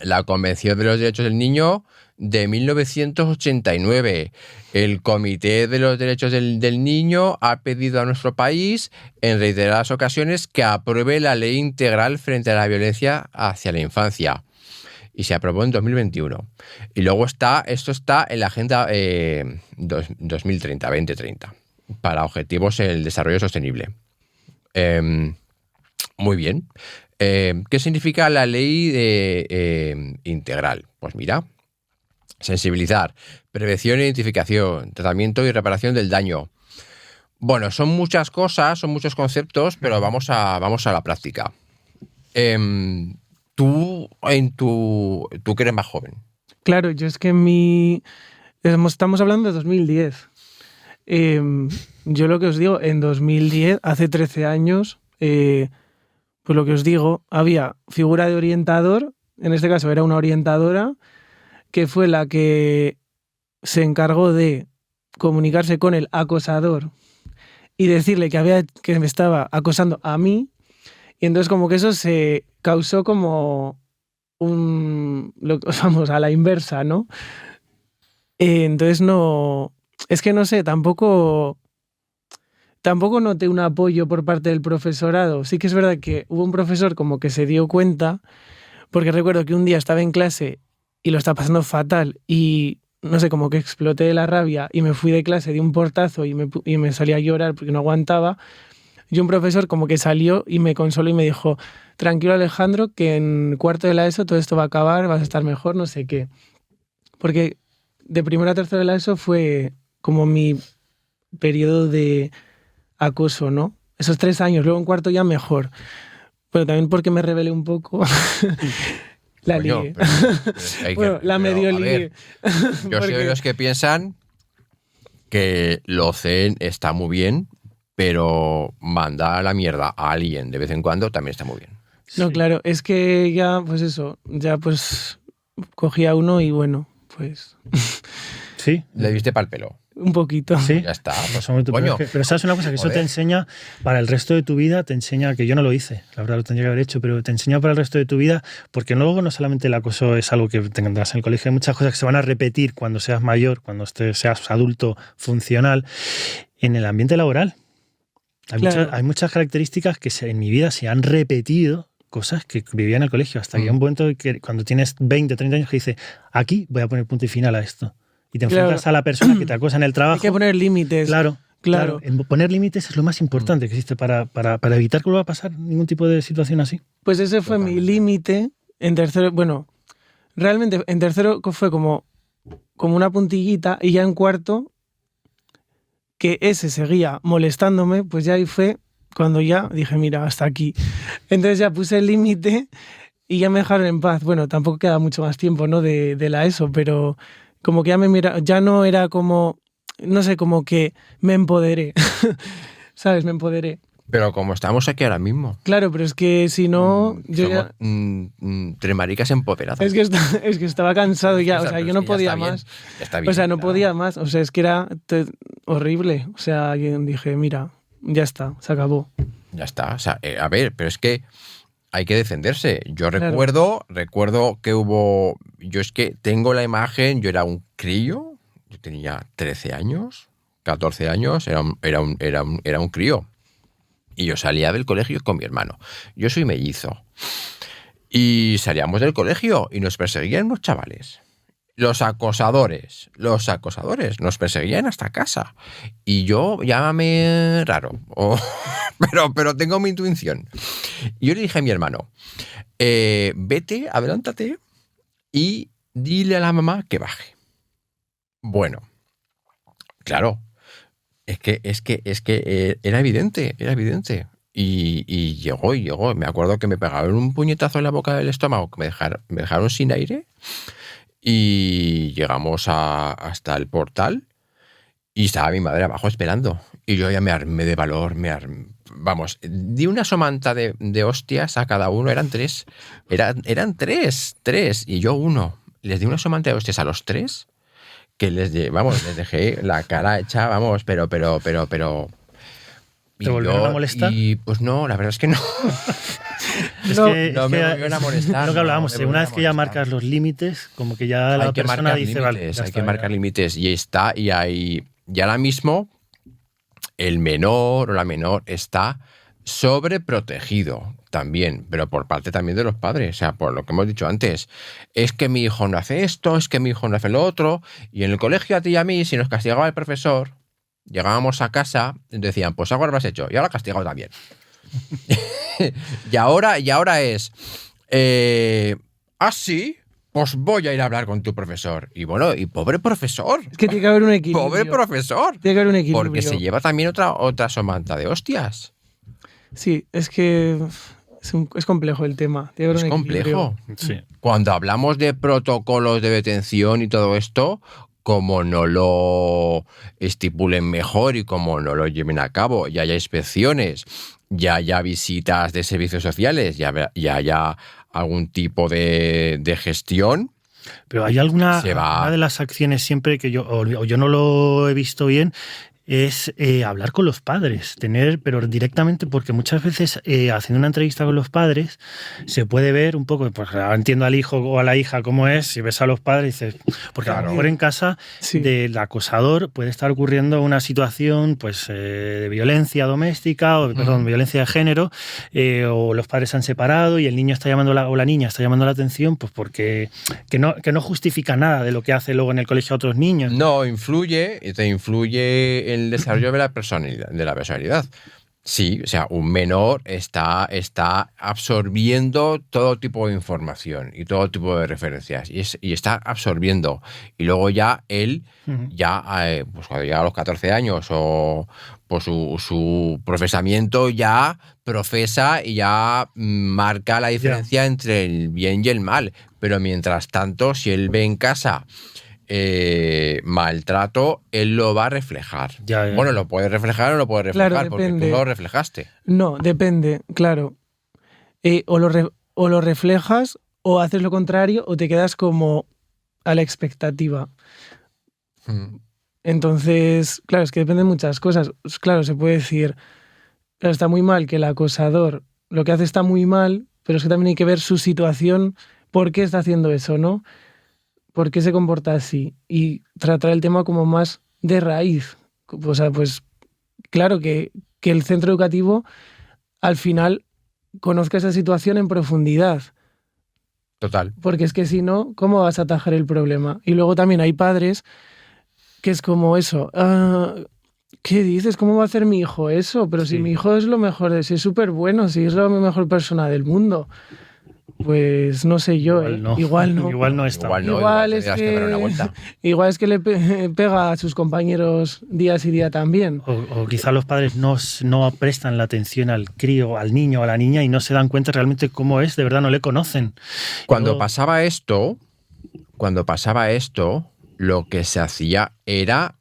la Convención de los Derechos del Niño de 1989. El Comité de los Derechos del Niño ha pedido a nuestro país en reiteradas ocasiones que apruebe la ley integral frente a la violencia hacia la infancia. Y se aprobó en 2021. Y luego esto está en la Agenda 2030, para objetivos en el desarrollo sostenible. Muy bien. ¿Qué significa la ley integral? Pues mira, sensibilizar, prevención, identificación, tratamiento y reparación del daño. Bueno, son muchas cosas, son muchos conceptos, pero vamos a la práctica. Tú que eres más joven. Claro, yo es que estamos hablando de 2010. Yo lo que os digo, en 2010, hace 13 años, pues lo que os digo, había figura de orientador, en este caso era una orientadora, que fue la que se encargó de comunicarse con el acosador y decirle que me estaba acosando a mí, y entonces como que eso se causó como vamos, a la inversa, ¿no? Entonces es que no sé, tampoco noté un apoyo por parte del profesorado. Sí que es verdad que hubo un profesor como que se dio cuenta, porque recuerdo que un día estaba en clase y lo estaba pasando fatal y no sé, como que exploté de la rabia y me fui de clase, di un portazo y me salí a llorar porque no aguantaba. Y un profesor como que salió y me consoló y me dijo: tranquilo, Alejandro, que en cuarto de la ESO todo esto va a acabar, vas a estar mejor, no sé qué. Porque de primero a tercero de la ESO fue como mi periodo de acoso, ¿no? Esos 3 años, luego en cuarto ya mejor. Pero también porque me rebelé un poco. La Coño, lié. pero hay que- Bueno, la pero, medio a lié. ver, yo soy de los que piensan que lo CEN está muy bien, pero mandar a la mierda a alguien de vez en cuando también está muy bien. No, Sí. claro, es que ya, pues eso, ya pues cogía uno y bueno, pues Sí, Le diste pa'l pelo. un poquito. sí. Ya está. Pues, Eso muy- coño. pero sabes una cosa, que eso Joder. te enseña para el resto de tu vida, te enseña, que yo no lo hice, la verdad lo tendría que haber hecho, pero te enseña para el resto de tu vida, porque luego no solamente el acoso es algo que tendrás en el colegio, hay muchas cosas que se van a repetir cuando seas mayor, cuando seas adulto funcional, en el ambiente laboral. Claro. Hay muchas características que en mi vida se han repetido, cosas que vivía en el colegio, hasta que hay un momento que cuando tienes 20, 30 años que dices, aquí voy a poner punto y final a esto. Y te enfrentas Claro. a la persona que te acosa en el trabajo. Hay que poner límites. Claro, Claro. claro. Poner límites es lo más importante que existe para evitar que vuelva a pasar ningún tipo de situación así. Pues ese fue mi Totalmente. límite en tercero. Bueno, realmente en tercero fue como una puntillita, y ya en cuarto, que ese seguía molestándome, pues ya ahí fue cuando ya dije, mira, hasta aquí. Entonces ya puse el límite y ya me dejaron en paz. Bueno, tampoco queda mucho más tiempo, ¿no? De la ESO, pero como que ya no era como, no sé, como que me empoderé. ¿Sabes? Me empoderé. Pero como estamos aquí ahora mismo. Claro, pero es que si no, yo somos ya... tres maricas empoderadas. Es que estaba cansado ya, o sea, yo no podía más. Está bien, O sea, no claro. podía más, o sea, es que era horrible. O sea, yo dije, mira, ya está, se acabó. Ya está. O sea, a ver, pero es que hay que defenderse. Yo Claro. recuerdo que hubo. Yo es que tengo la imagen, yo era un crío, yo tenía 13 años, 14 años, era un crío. Y yo salía del colegio con mi hermano. Yo soy mellizo. Y salíamos del colegio y nos perseguían unos chavales. Los acosadores nos perseguían hasta casa. Y yo, llámame raro, pero tengo mi intuición. Y yo le dije a mi hermano, vete, adelántate y dile a la mamá que baje. Bueno, claro, es que era evidente. Y llegó. Me acuerdo que me pegaron un puñetazo en la boca del estómago, que me dejaron sin aire. Y llegamos hasta el portal y estaba mi madre abajo esperando. Y yo ya me armé de valor, vamos, di una somanta de hostias a cada uno, eran 3. Eran 3, y yo 1. Les di una somanta de hostias a los 3, que les dejé la cara hecha, vamos, pero. ¿Te volvieron a molestar? Y pues no, la verdad es que no. No me volvieron a molestar. Lo que hablábamos, no una vez que ya marcas los límites, como que ya la persona dice, vale, hay que marcar límites. Y ahora mismo el menor o la menor está sobreprotegido también, pero por parte también de los padres, o sea, por lo que hemos dicho antes, es que mi hijo no hace esto, es que mi hijo no hace lo otro, y en el colegio a ti y a mí, si nos castigaba el profesor, llegábamos a casa y decían, pues algo lo has hecho, y ahora castigado también. y ahora es, sí, pues voy a ir a hablar con tu profesor. Y bueno, y pobre profesor. Es que tiene que haber un equilibrio. Pobre profesor. Tiene que haber un equilibrio. Porque se lleva también otra somanta de hostias. Sí, es que es complejo el tema. Tiene que haber Es un equilibrio. complejo. Sí. Cuando hablamos de protocolos de detención y todo esto, como no lo estipulen mejor y como no lo lleven a cabo, ya haya inspecciones, ya haya visitas de servicios sociales, ya haya algún tipo de gestión. Pero hay una de las acciones siempre que yo no lo he visto bien, es hablar con los padres, pero directamente, porque muchas veces haciendo una entrevista con los padres se puede ver un poco, pues entiendo al hijo o a la hija cómo es, si ves a los padres dices, porque a lo mejor en casa del acosador puede estar ocurriendo una situación pues de violencia doméstica o violencia de género, o los padres se han separado y el niño está llamando o la niña está llamando la atención, pues porque que no justifica nada de lo que hace luego en el colegio a otros niños. No, te influye el desarrollo de la personalidad. Sí, o sea, un menor está absorbiendo todo tipo de información y todo tipo de referencias y está absorbiendo. Y luego ya él, pues cuando llega a los 14 años o pues su profesamiento ya profesa y ya marca la diferencia entre el bien y el mal. Pero mientras tanto, si él ve en casa maltrato, él lo va a reflejar. Bueno, lo puede reflejar o no lo puede reflejar, claro, porque tú lo reflejaste. No, depende, claro. O lo reflejas o haces lo contrario o te quedas como a la expectativa. Entonces, claro, es que depende de muchas cosas. Claro, se puede decir, claro, está muy mal que el acosador lo que hace está muy mal, pero es que también hay que ver su situación, por qué está haciendo eso, ¿no? ¿Por qué se comporta así? Y tratar el tema como más de raíz. O sea, pues claro que el centro educativo al final conozca esa situación en profundidad. Total. Porque es que si no, ¿cómo vas a atajar el problema? Y luego también hay padres que es como eso. ¿Qué dices? ¿Cómo va a hacer mi hijo eso? Pero si mi hijo es lo mejor, si es súper bueno, si es la mejor persona del mundo. Pues no sé yo, igual no. Igual no está. Igual es que le pega a sus compañeros día sí día también. O quizá los padres no prestan la atención al crío, al niño o a la niña y no se dan cuenta realmente cómo es, de verdad no le conocen. Cuando pasaba esto, lo que se hacía era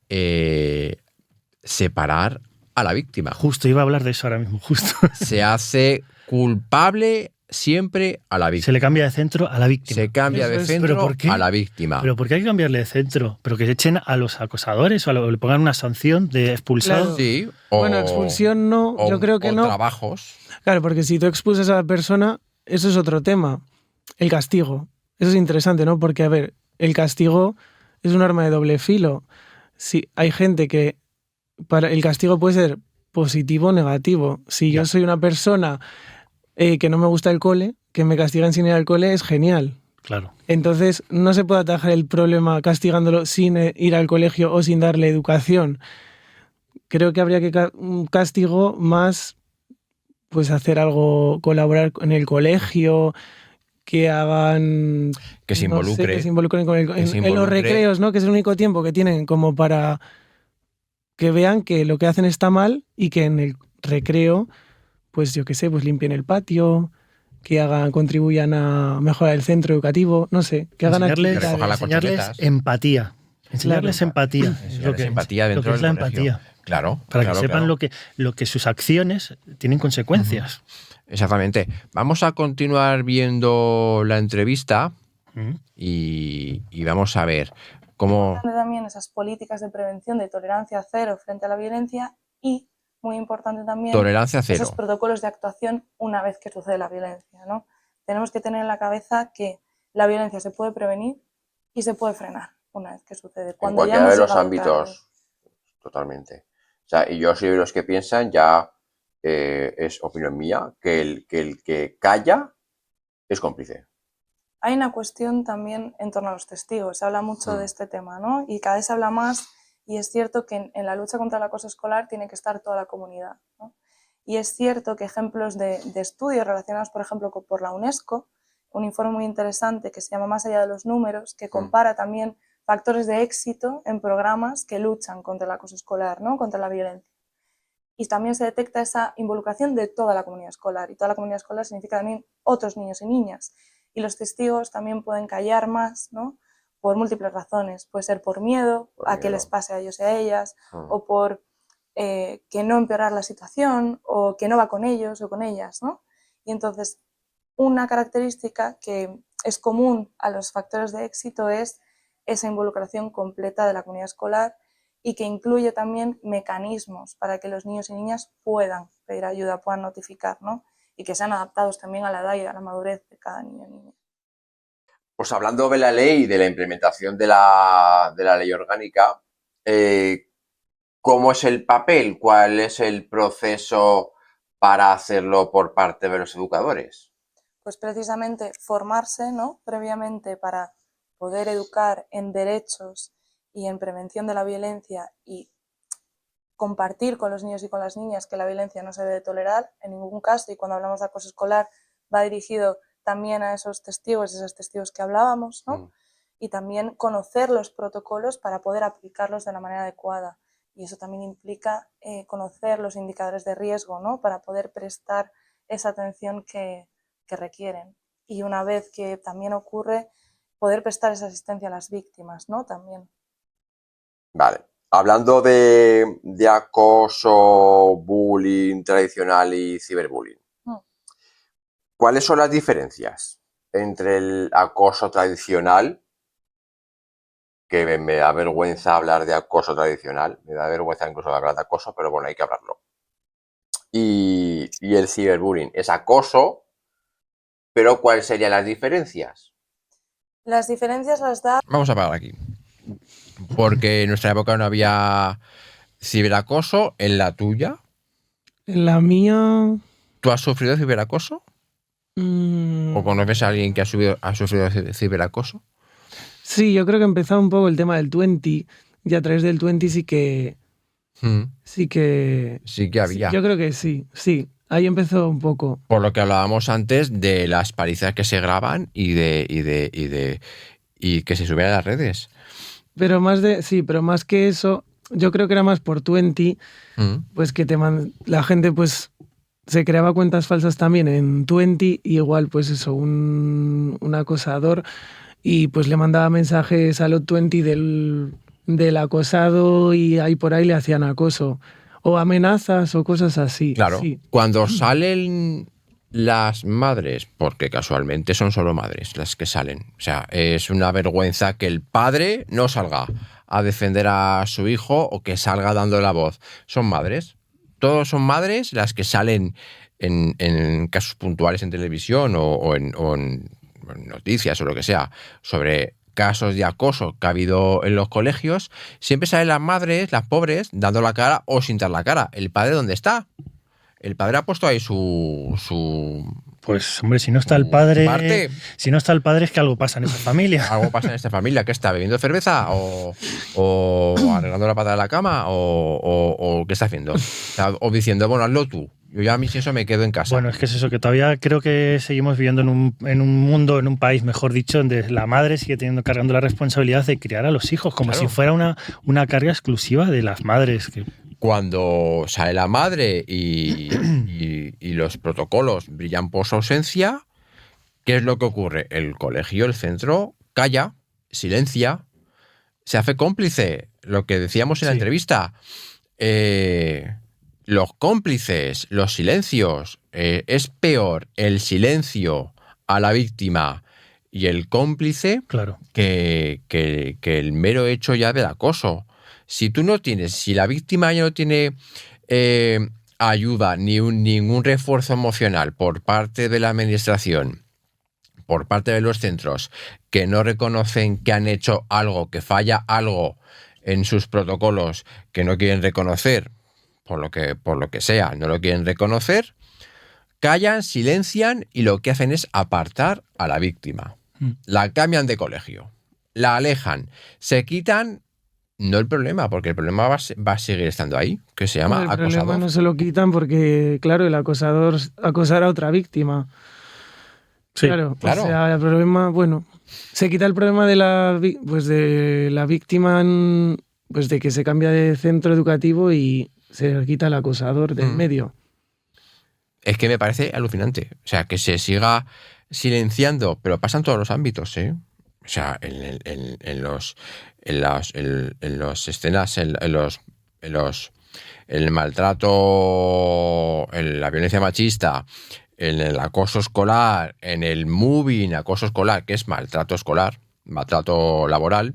separar a la víctima. Justo, iba a hablar de eso ahora mismo, justo. Se hace culpable siempre a la víctima. Se le cambia de centro a la víctima. Se cambia de centro a la víctima. ¿Pero por qué hay que cambiarle de centro? ¿Pero que se echen a los acosadores o le pongan una sanción de expulsado? Claro. Sí. Bueno, expulsión no, yo creo que no. Trabajos. Claro, porque si tú expulsas a la persona, eso es otro tema. El castigo. Eso es interesante, ¿no? Porque, a ver, el castigo es un arma de doble filo. Si hay gente que el castigo puede ser positivo o negativo. Si yo soy una persona que no me gusta el cole, que me castigan sin ir al cole, es genial. Claro. Entonces, no se puede atajar el problema castigándolo sin ir al colegio o sin darle educación. Creo que habría que un castigo más, pues hacer algo, colaborar en el colegio, que hagan... Que se involucre. Que se involucren en los recreos, ¿no? Que es el único tiempo que tienen como para que vean que lo que hacen está mal y que en el recreo, pues yo qué sé, pues limpien el patio, que contribuyan a mejorar el centro educativo, no sé, que hagan enseñarles empatía. Enseñarles empatía. Empatía dentro lo que es la empatía. Claro. Para que sepan lo que sus acciones tienen consecuencias. Exactamente. Vamos a continuar viendo la entrevista y vamos a ver ¿Cómo? También esas políticas de prevención de tolerancia cero frente a la violencia y, muy importante también, Tolerancia cero. esos protocolos de actuación una vez que sucede la violencia, ¿no? Tenemos que tener en la cabeza que la violencia se puede prevenir y se puede frenar una vez que sucede. En cualquiera de los ámbitos, totalmente. O sea, y yo soy de los que piensan, ya es opinión mía, que el que calla es cómplice. Hay una cuestión también en torno a los testigos. Se habla mucho de este tema, ¿no? Y cada vez se habla más, y es cierto que en la lucha contra el acoso escolar tiene que estar toda la comunidad, ¿no? Y es cierto que ejemplos de estudios relacionados, por ejemplo, por la UNESCO, un informe muy interesante que se llama Más allá de los números, que compara también factores de éxito en programas que luchan contra el acoso escolar, ¿no? Contra la violencia. Y también se detecta esa involucración de toda la comunidad escolar. Y toda la comunidad escolar significa también otros niños y niñas. Y los testigos también pueden callar más, ¿no? Por múltiples razones. Puede ser por miedo a que les pase a ellos y a ellas, o por que no empeorar la situación, o que no va con ellos o con ellas, ¿no? Y entonces, una característica que es común a los factores de éxito es esa involucración completa de la comunidad escolar y que incluye también mecanismos para que los niños y niñas puedan pedir ayuda, puedan notificar, ¿no? Y que sean adaptados también a la edad y a la madurez de cada niño y niña. Pues hablando de la ley y de la implementación de la ley orgánica, ¿cómo es el papel? ¿Cuál es el proceso para hacerlo por parte de los educadores? Pues precisamente formarse, ¿no? Previamente para poder educar en derechos y en prevención de la violencia y compartir con los niños y con las niñas que la violencia no se debe tolerar en ningún caso, y cuando hablamos de acoso escolar va dirigido también a esos testigos que hablábamos, ¿no? Y también conocer los protocolos para poder aplicarlos de la manera adecuada. Y eso también implica conocer los indicadores de riesgo, ¿no? Para poder prestar esa atención que requieren. Y una vez que también ocurre, poder prestar esa asistencia a las víctimas, ¿no? También. Vale. Hablando de acoso, bullying tradicional y ciberbullying, ¿cuáles son las diferencias entre el acoso tradicional, que me da vergüenza hablar de acoso tradicional, me da vergüenza incluso hablar de acoso, pero bueno, hay que hablarlo, y el ciberbullying? Es acoso, pero ¿cuáles serían las diferencias? Las diferencias las da... Vamos a parar aquí. Porque en nuestra época no había ciberacoso. ¿En la tuya? En la mía... ¿Tú has sufrido ciberacoso? ¿O conoces a alguien que ha sufrido ciberacoso? Sí, yo creo que empezó un poco el tema del 20, y a través del 20 sí que había. Yo creo que sí. Ahí empezó un poco. Por lo que hablábamos antes de las palizas que se graban y que se suben a las redes. Pero más que eso, yo creo que era más por 20, pues que la gente pues se creaba cuentas falsas también en 20, y igual pues eso, un acosador, y pues le mandaba mensajes a los 20 del acosado, y ahí por ahí le hacían acoso. O amenazas o cosas así. Claro, sí. Cuando salen las madres, porque casualmente son solo madres las que salen, o sea, es una vergüenza que el padre no salga a defender a su hijo o que salga dando la voz. Son madres, todos son madres las que salen en casos puntuales en televisión o en noticias o lo que sea sobre casos de acoso que ha habido en los colegios. Siempre salen las madres, las pobres, dando la cara o sin dar la cara. ¿El padre dónde está? El padre ha puesto ahí su pues, hombre, si no está el padre... parte. Si no está el padre es que algo pasa en esa familia. Algo pasa en esta familia. ¿Qué está? ¿Bebiendo cerveza? ¿O arreglando la pata de la cama? ¿O qué está haciendo? O diciendo, bueno, hazlo tú. Yo ya a mí si eso me quedo en casa. Bueno, es que es eso, que todavía creo que seguimos viviendo en un mundo, en un país, mejor dicho, donde la madre sigue cargando la responsabilidad de criar a los hijos, como si fuera una carga exclusiva de las madres. Cuando sale la madre y los protocolos brillan por su ausencia, ¿qué es lo que ocurre? El colegio, el centro, calla, silencia, se hace cómplice. Lo que decíamos en la entrevista, los cómplices, los silencios, es peor el silencio a la víctima y el cómplice Claro. que el mero hecho ya del acoso. Si la víctima ya no tiene ayuda ni ningún refuerzo emocional por parte de la administración, por parte de los centros, que no reconocen que han hecho algo, que falla algo en sus protocolos, que no quieren reconocer, por lo que sea, no lo quieren reconocer, callan, silencian y lo que hacen es apartar a la víctima. La cambian de colegio, la alejan, se quitan, no el problema, porque el problema va a seguir estando ahí, que se llama acosador. El problema no se lo quitan porque, claro, el acosador acosará a otra víctima. Sí, claro. claro. O sea, el problema, bueno, se quita el problema de la víctima, pues de que se cambia de centro educativo y se quita el acosador del medio. Es que me parece alucinante. O sea, que se siga silenciando, pero pasa en todos los ámbitos, ¿eh? O sea, en las escenas, el maltrato, la violencia machista, en el acoso escolar, en el moving acoso escolar, que es maltrato escolar, maltrato laboral,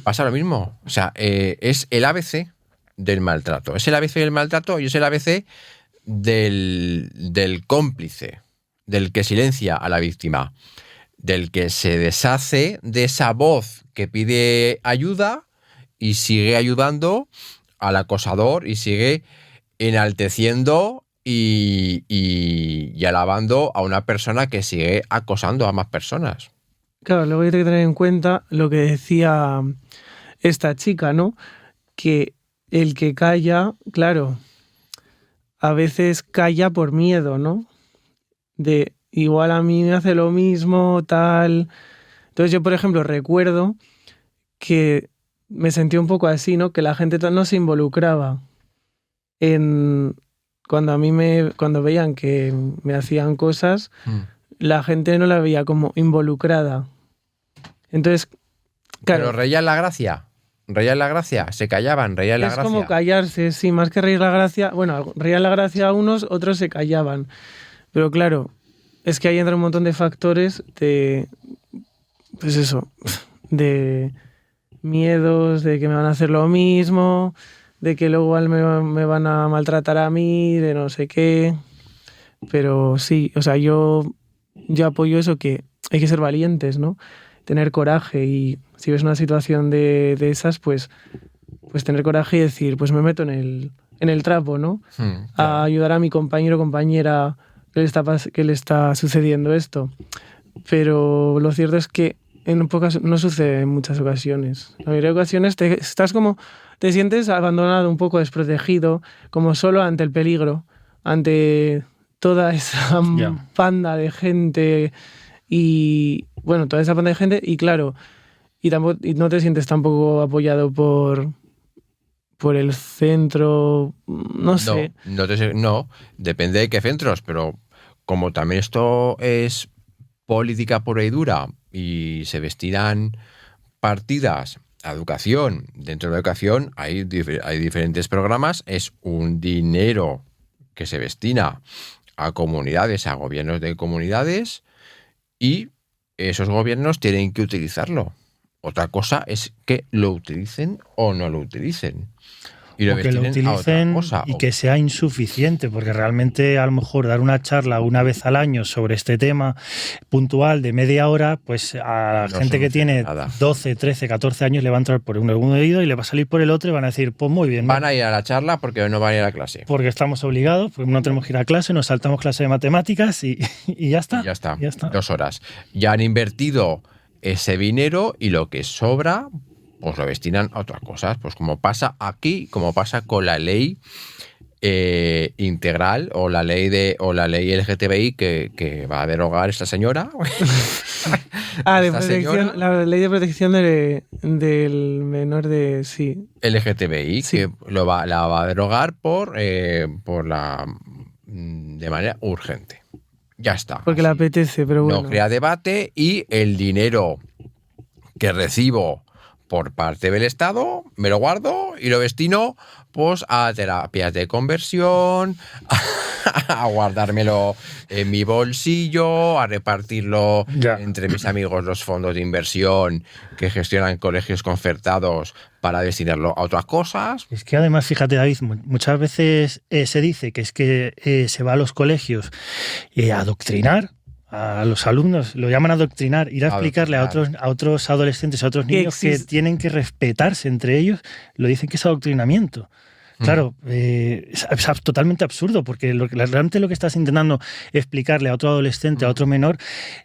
pasa lo mismo. O sea, es el ABC del maltrato. Es el ABC del maltrato y es el ABC del cómplice, del que silencia a la víctima, del que se deshace de esa voz que pide ayuda y sigue ayudando al acosador y sigue enalteciendo y alabando a una persona que sigue acosando a más personas. Claro, luego hay que tener en cuenta lo que decía esta chica, ¿no? Que el que calla, claro, a veces calla por miedo, ¿no? De igual a mí me hace lo mismo, tal. Entonces yo, por ejemplo, recuerdo que me sentí un poco así, ¿no? Que la gente no se involucraba cuando veían que me hacían cosas, la gente no la veía como involucrada. Entonces, claro. Pero reían la gracia. Se callaban, reían la gracia. Es como callarse, sí, más que reír la gracia. Bueno, reían la gracia a unos, otros se callaban. Pero claro, es que ahí entra un montón de factores de, pues eso, de miedos, de que me van a hacer lo mismo, de que luego me van a maltratar a mí, de no sé qué. Pero sí, o sea, yo apoyo eso, que hay que ser valientes, ¿no? Tener coraje, y si ves una situación de esas, pues tener coraje y decir, pues me meto en el trapo, ¿no? Claro. A ayudar a mi compañero o compañera que le está sucediendo esto. Pero lo cierto es que no sucede en muchas ocasiones. En la mayoría de ocasiones te sientes abandonado, un poco desprotegido, como solo ante el peligro, ante toda esa panda de gente y claro, y no te sientes tampoco apoyado por el centro, no sé. No, depende de qué centros, pero como también esto es política pura y dura y se destinan partidas a educación, dentro de la educación hay diferentes programas, es un dinero que se destina a comunidades, a gobiernos de comunidades, y esos gobiernos tienen que utilizarlo. Otra cosa es que lo utilicen o no lo utilicen. Y o que lo utilicen y que sea insuficiente, porque realmente a lo mejor dar una charla una vez al año sobre este tema puntual de media hora, pues a la gente que tiene 12, 13, 14 años le va a entrar por un oído y le va a salir por el otro y van a decir, pues muy bien. Van a ir a la charla porque no van a ir a la clase. Porque estamos obligados, porque no tenemos que ir a clase, nos saltamos clase de matemáticas y ya está. Y ya está. 2 horas. Ya han invertido ese dinero y lo que sobra pues lo destinan a otras cosas, pues como pasa aquí, como pasa con la ley integral o la ley LGTBI que va a derogar esta señora. La ley de protección del menor de sí. LGTBI, sí. Que la va a derogar de manera urgente. Ya está. Porque le apetece, pero bueno. No crea debate y el dinero que recibo por parte del Estado me lo guardo y lo destino pues a terapias de conversión, a guardármelo en mi bolsillo, a repartirlo entre mis amigos los fondos de inversión que gestionan colegios concertados para destinarlo a otras cosas. Es que además, fíjate, David, muchas veces se dice que es que se va a los colegios a adoctrinar a los alumnos, lo llaman adoctrinar, ir a explicarle a otros adolescentes, a otros niños que tienen que respetarse entre ellos, lo dicen que es adoctrinamiento. Claro, es totalmente absurdo, porque realmente lo que estás intentando explicarle a otro adolescente, a otro menor,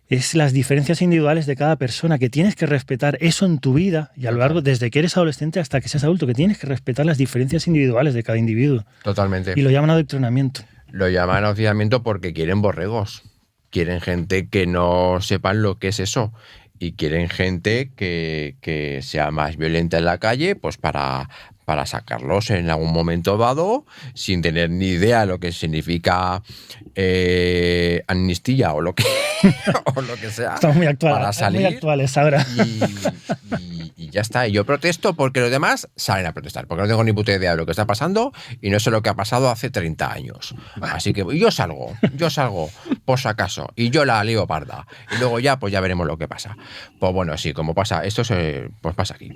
es las diferencias individuales de cada persona, que tienes que respetar eso en tu vida y a lo largo, desde que eres adolescente hasta que seas adulto, que tienes que respetar las diferencias individuales de cada individuo. Totalmente. Y lo llaman adoctrinamiento. Lo llaman adoctrinamiento porque quieren borregos. Quieren gente que no sepan lo que es eso. Y quieren gente que sea más violenta en la calle, pues para sacarlos en algún momento dado, sin tener ni idea de lo que significa amnistía o lo que sea. Estamos muy actuales, para salir, muy actuales ahora. Y ya está. Y yo protesto porque los demás salen a protestar, porque no tengo ni puta idea de lo que está pasando y no sé lo que ha pasado hace 30 años. Así que yo salgo, por si acaso, y yo la lío parda. Y luego ya, pues ya veremos lo que pasa. Pues bueno, sí, como pasa, pues pasa aquí.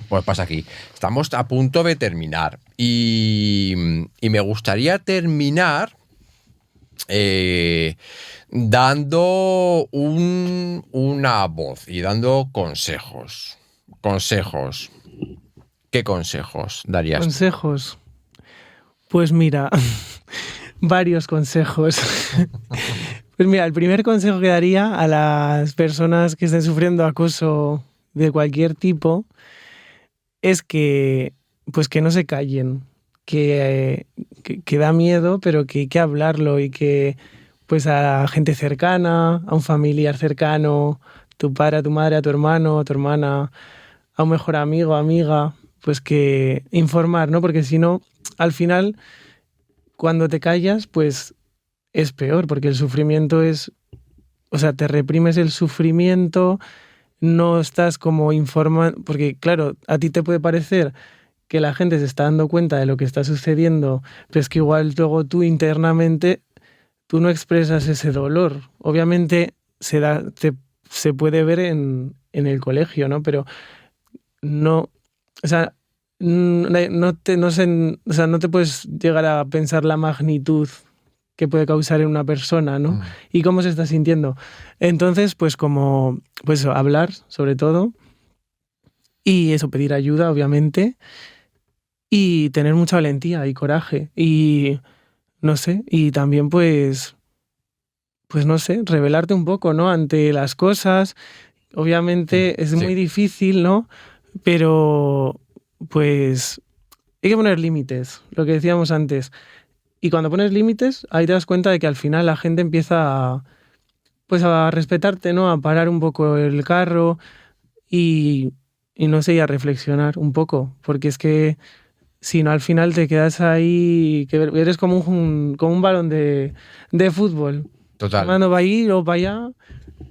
Pues pasa aquí. Estamos a punto de terminar. Y me gustaría terminar dando una voz y dando consejos. Consejos. ¿Qué consejos darías? Consejos. Pues mira, varios consejos. Pues mira, el primer consejo que daría a las personas que estén sufriendo acoso de cualquier tipo es que no se callen, que da miedo, pero que hay que hablarlo y que pues a gente cercana, a un familiar cercano, tu padre, a tu madre, a tu hermano, a tu hermana, a un mejor amigo, amiga, pues que informar, ¿no? Porque si no, al final, cuando te callas, pues es peor, porque el sufrimiento o sea, te reprimes el sufrimiento, no estás como informando, porque claro, a ti te puede parecer que la gente se está dando cuenta de lo que está sucediendo, pero es que igual luego tú internamente, tú no expresas ese dolor. Obviamente se puede ver en el colegio, ¿no? Pero no, o sea, no te puedes llegar a pensar la magnitud que puede causar en una persona, ¿no? Y cómo se está sintiendo. Entonces, pues hablar, sobre todo, y eso, pedir ayuda, obviamente, y tener mucha valentía y coraje, y no sé, y también pues no sé, rebelarte un poco, ¿no? Ante las cosas. Obviamente es muy difícil, ¿no? Pero pues hay que poner límites, lo que decíamos antes. Y cuando pones límites, ahí te das cuenta de que al final la gente empieza a respetarte, ¿no? A parar un poco el carro y no sé, y a reflexionar un poco. Porque es que si no, al final te quedas ahí, que eres como un balón de fútbol. Total. Mando para ahí, luego para allá.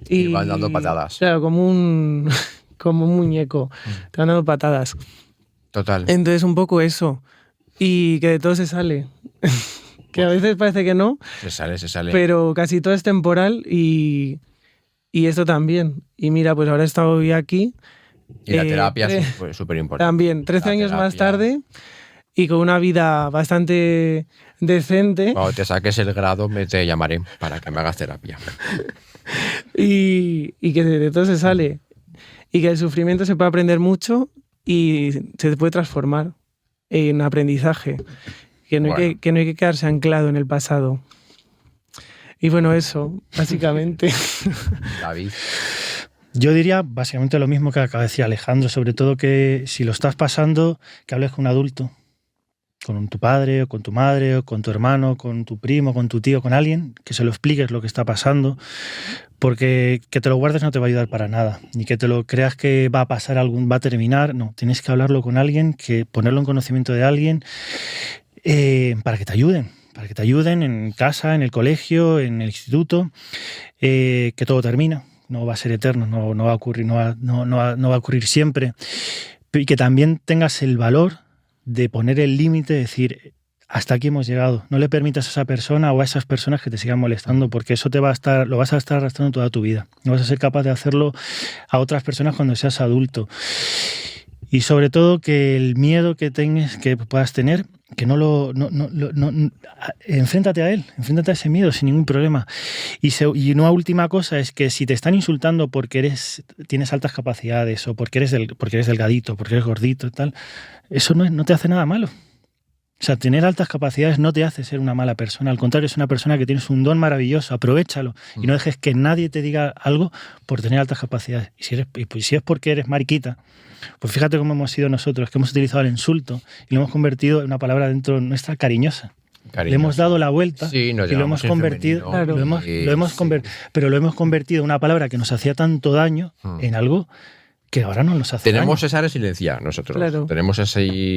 Y van dando patadas. Claro, como un muñeco. Te van dando patadas. Total. Entonces, un poco eso. Y que de todo se sale. Que a veces parece que no. Se sale. Pero casi todo es temporal y esto también. Y mira, pues ahora he estado hoy aquí. Y la terapia es súper importante. También, 13 años más tarde y con una vida bastante decente. Cuando te saques el grado, te llamaré para que me hagas terapia. y que de todo se sale. Y que el sufrimiento se puede aprender mucho y se puede transformar en aprendizaje. Que no hay que quedarse anclado en el pasado. Y bueno, eso, básicamente. David. Yo diría básicamente lo mismo que acaba de decir Alejandro, sobre todo que si lo estás pasando, que hables con un adulto, con tu padre o con tu madre o con tu hermano, con tu primo, con tu tío, con alguien, que se lo expliques lo que está pasando, porque que te lo guardes no te va a ayudar para nada, ni que te lo creas que va a pasar va a terminar, no, tienes que hablarlo con alguien, que ponerlo en conocimiento de alguien para que te ayuden en casa, en el colegio, en el instituto, que todo termina. No va a ser eterno, no va a ocurrir, no va a ocurrir siempre. Y que también tengas el valor de poner el límite, de decir, hasta aquí hemos llegado. No le permitas a esa persona o a esas personas que te sigan molestando, porque eso lo vas a estar arrastrando toda tu vida. No vas a ser capaz de hacerlo a otras personas cuando seas adulto. Y sobre todo que el miedo que puedas tener, que enfréntate a él, enfréntate a ese miedo sin ningún problema. Y una última cosa es que si te están insultando porque tienes altas capacidades o porque eres delgadito, porque eres gordito y tal, eso no te hace nada malo. O sea, tener altas capacidades no te hace ser una mala persona. Al contrario, es una persona que tienes un don maravilloso. Aprovéchalo y no dejes que nadie te diga algo por tener altas capacidades. Y si es porque eres mariquita, pues fíjate cómo hemos sido nosotros, que hemos utilizado el insulto y lo hemos convertido en una palabra dentro nuestra cariñosa. Le hemos dado la vuelta y lo hemos convertido, claro. pero lo hemos convertido en una palabra que nos hacía tanto daño en algo que ahora no nos hace Tenemos daño. esa resiliencia nosotros. Claro. Tenemos esa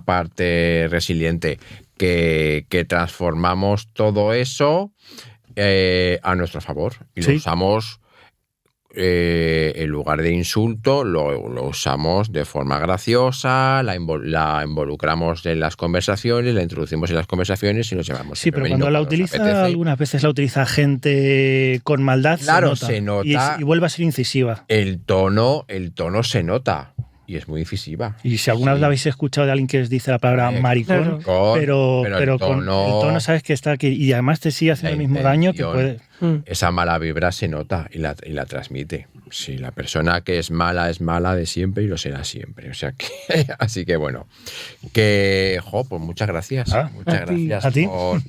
parte resiliente que transformamos todo eso a nuestro favor. Y lo usamos, en lugar de insulto, lo usamos de forma graciosa, la involucramos en las conversaciones, la introducimos en las conversaciones y nos llevamos. Sí, pero cuando la utiliza, algunas veces la utiliza gente con maldad, claro, se nota. Y vuelve a ser incisiva. El tono se nota. Y es muy incisiva. Y si alguna vez la habéis escuchado de alguien que os dice la palabra maricón, pero con el tono sabes que está aquí y además te sigue haciendo el mismo daño que puede. Esa mala vibra se nota y la transmite. Sí, la persona que es mala de siempre y lo será siempre. O sea que, así que bueno, pues muchas gracias. Muchas gracias ¿A ti?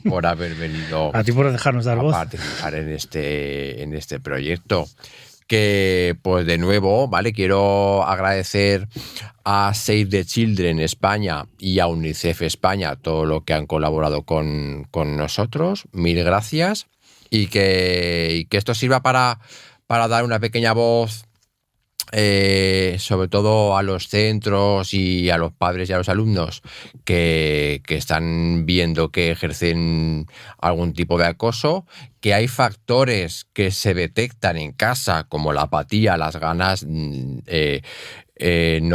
por haber venido. A ti por dejarnos dar voz. A participar en este proyecto. Que, pues de nuevo, ¿vale? Quiero agradecer a Save the Children España y a UNICEF España todo lo que han colaborado con nosotros. Mil gracias. Y que esto sirva para dar una pequeña voz, sobre todo a los centros y a los padres y a los alumnos que están viendo que ejercen algún tipo de acoso, que hay factores que se detectan en casa como la apatía, las ganas, no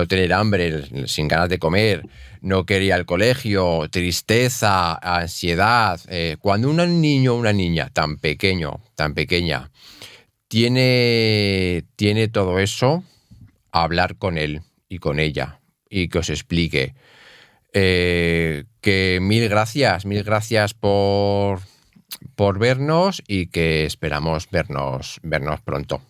tener hambre, sin ganas de comer, no querer ir al colegio, tristeza, ansiedad. Cuando un niño o una niña tan pequeña tiene todo eso, hablar con él y con ella y que os explique. Que mil gracias por vernos y que esperamos vernos pronto.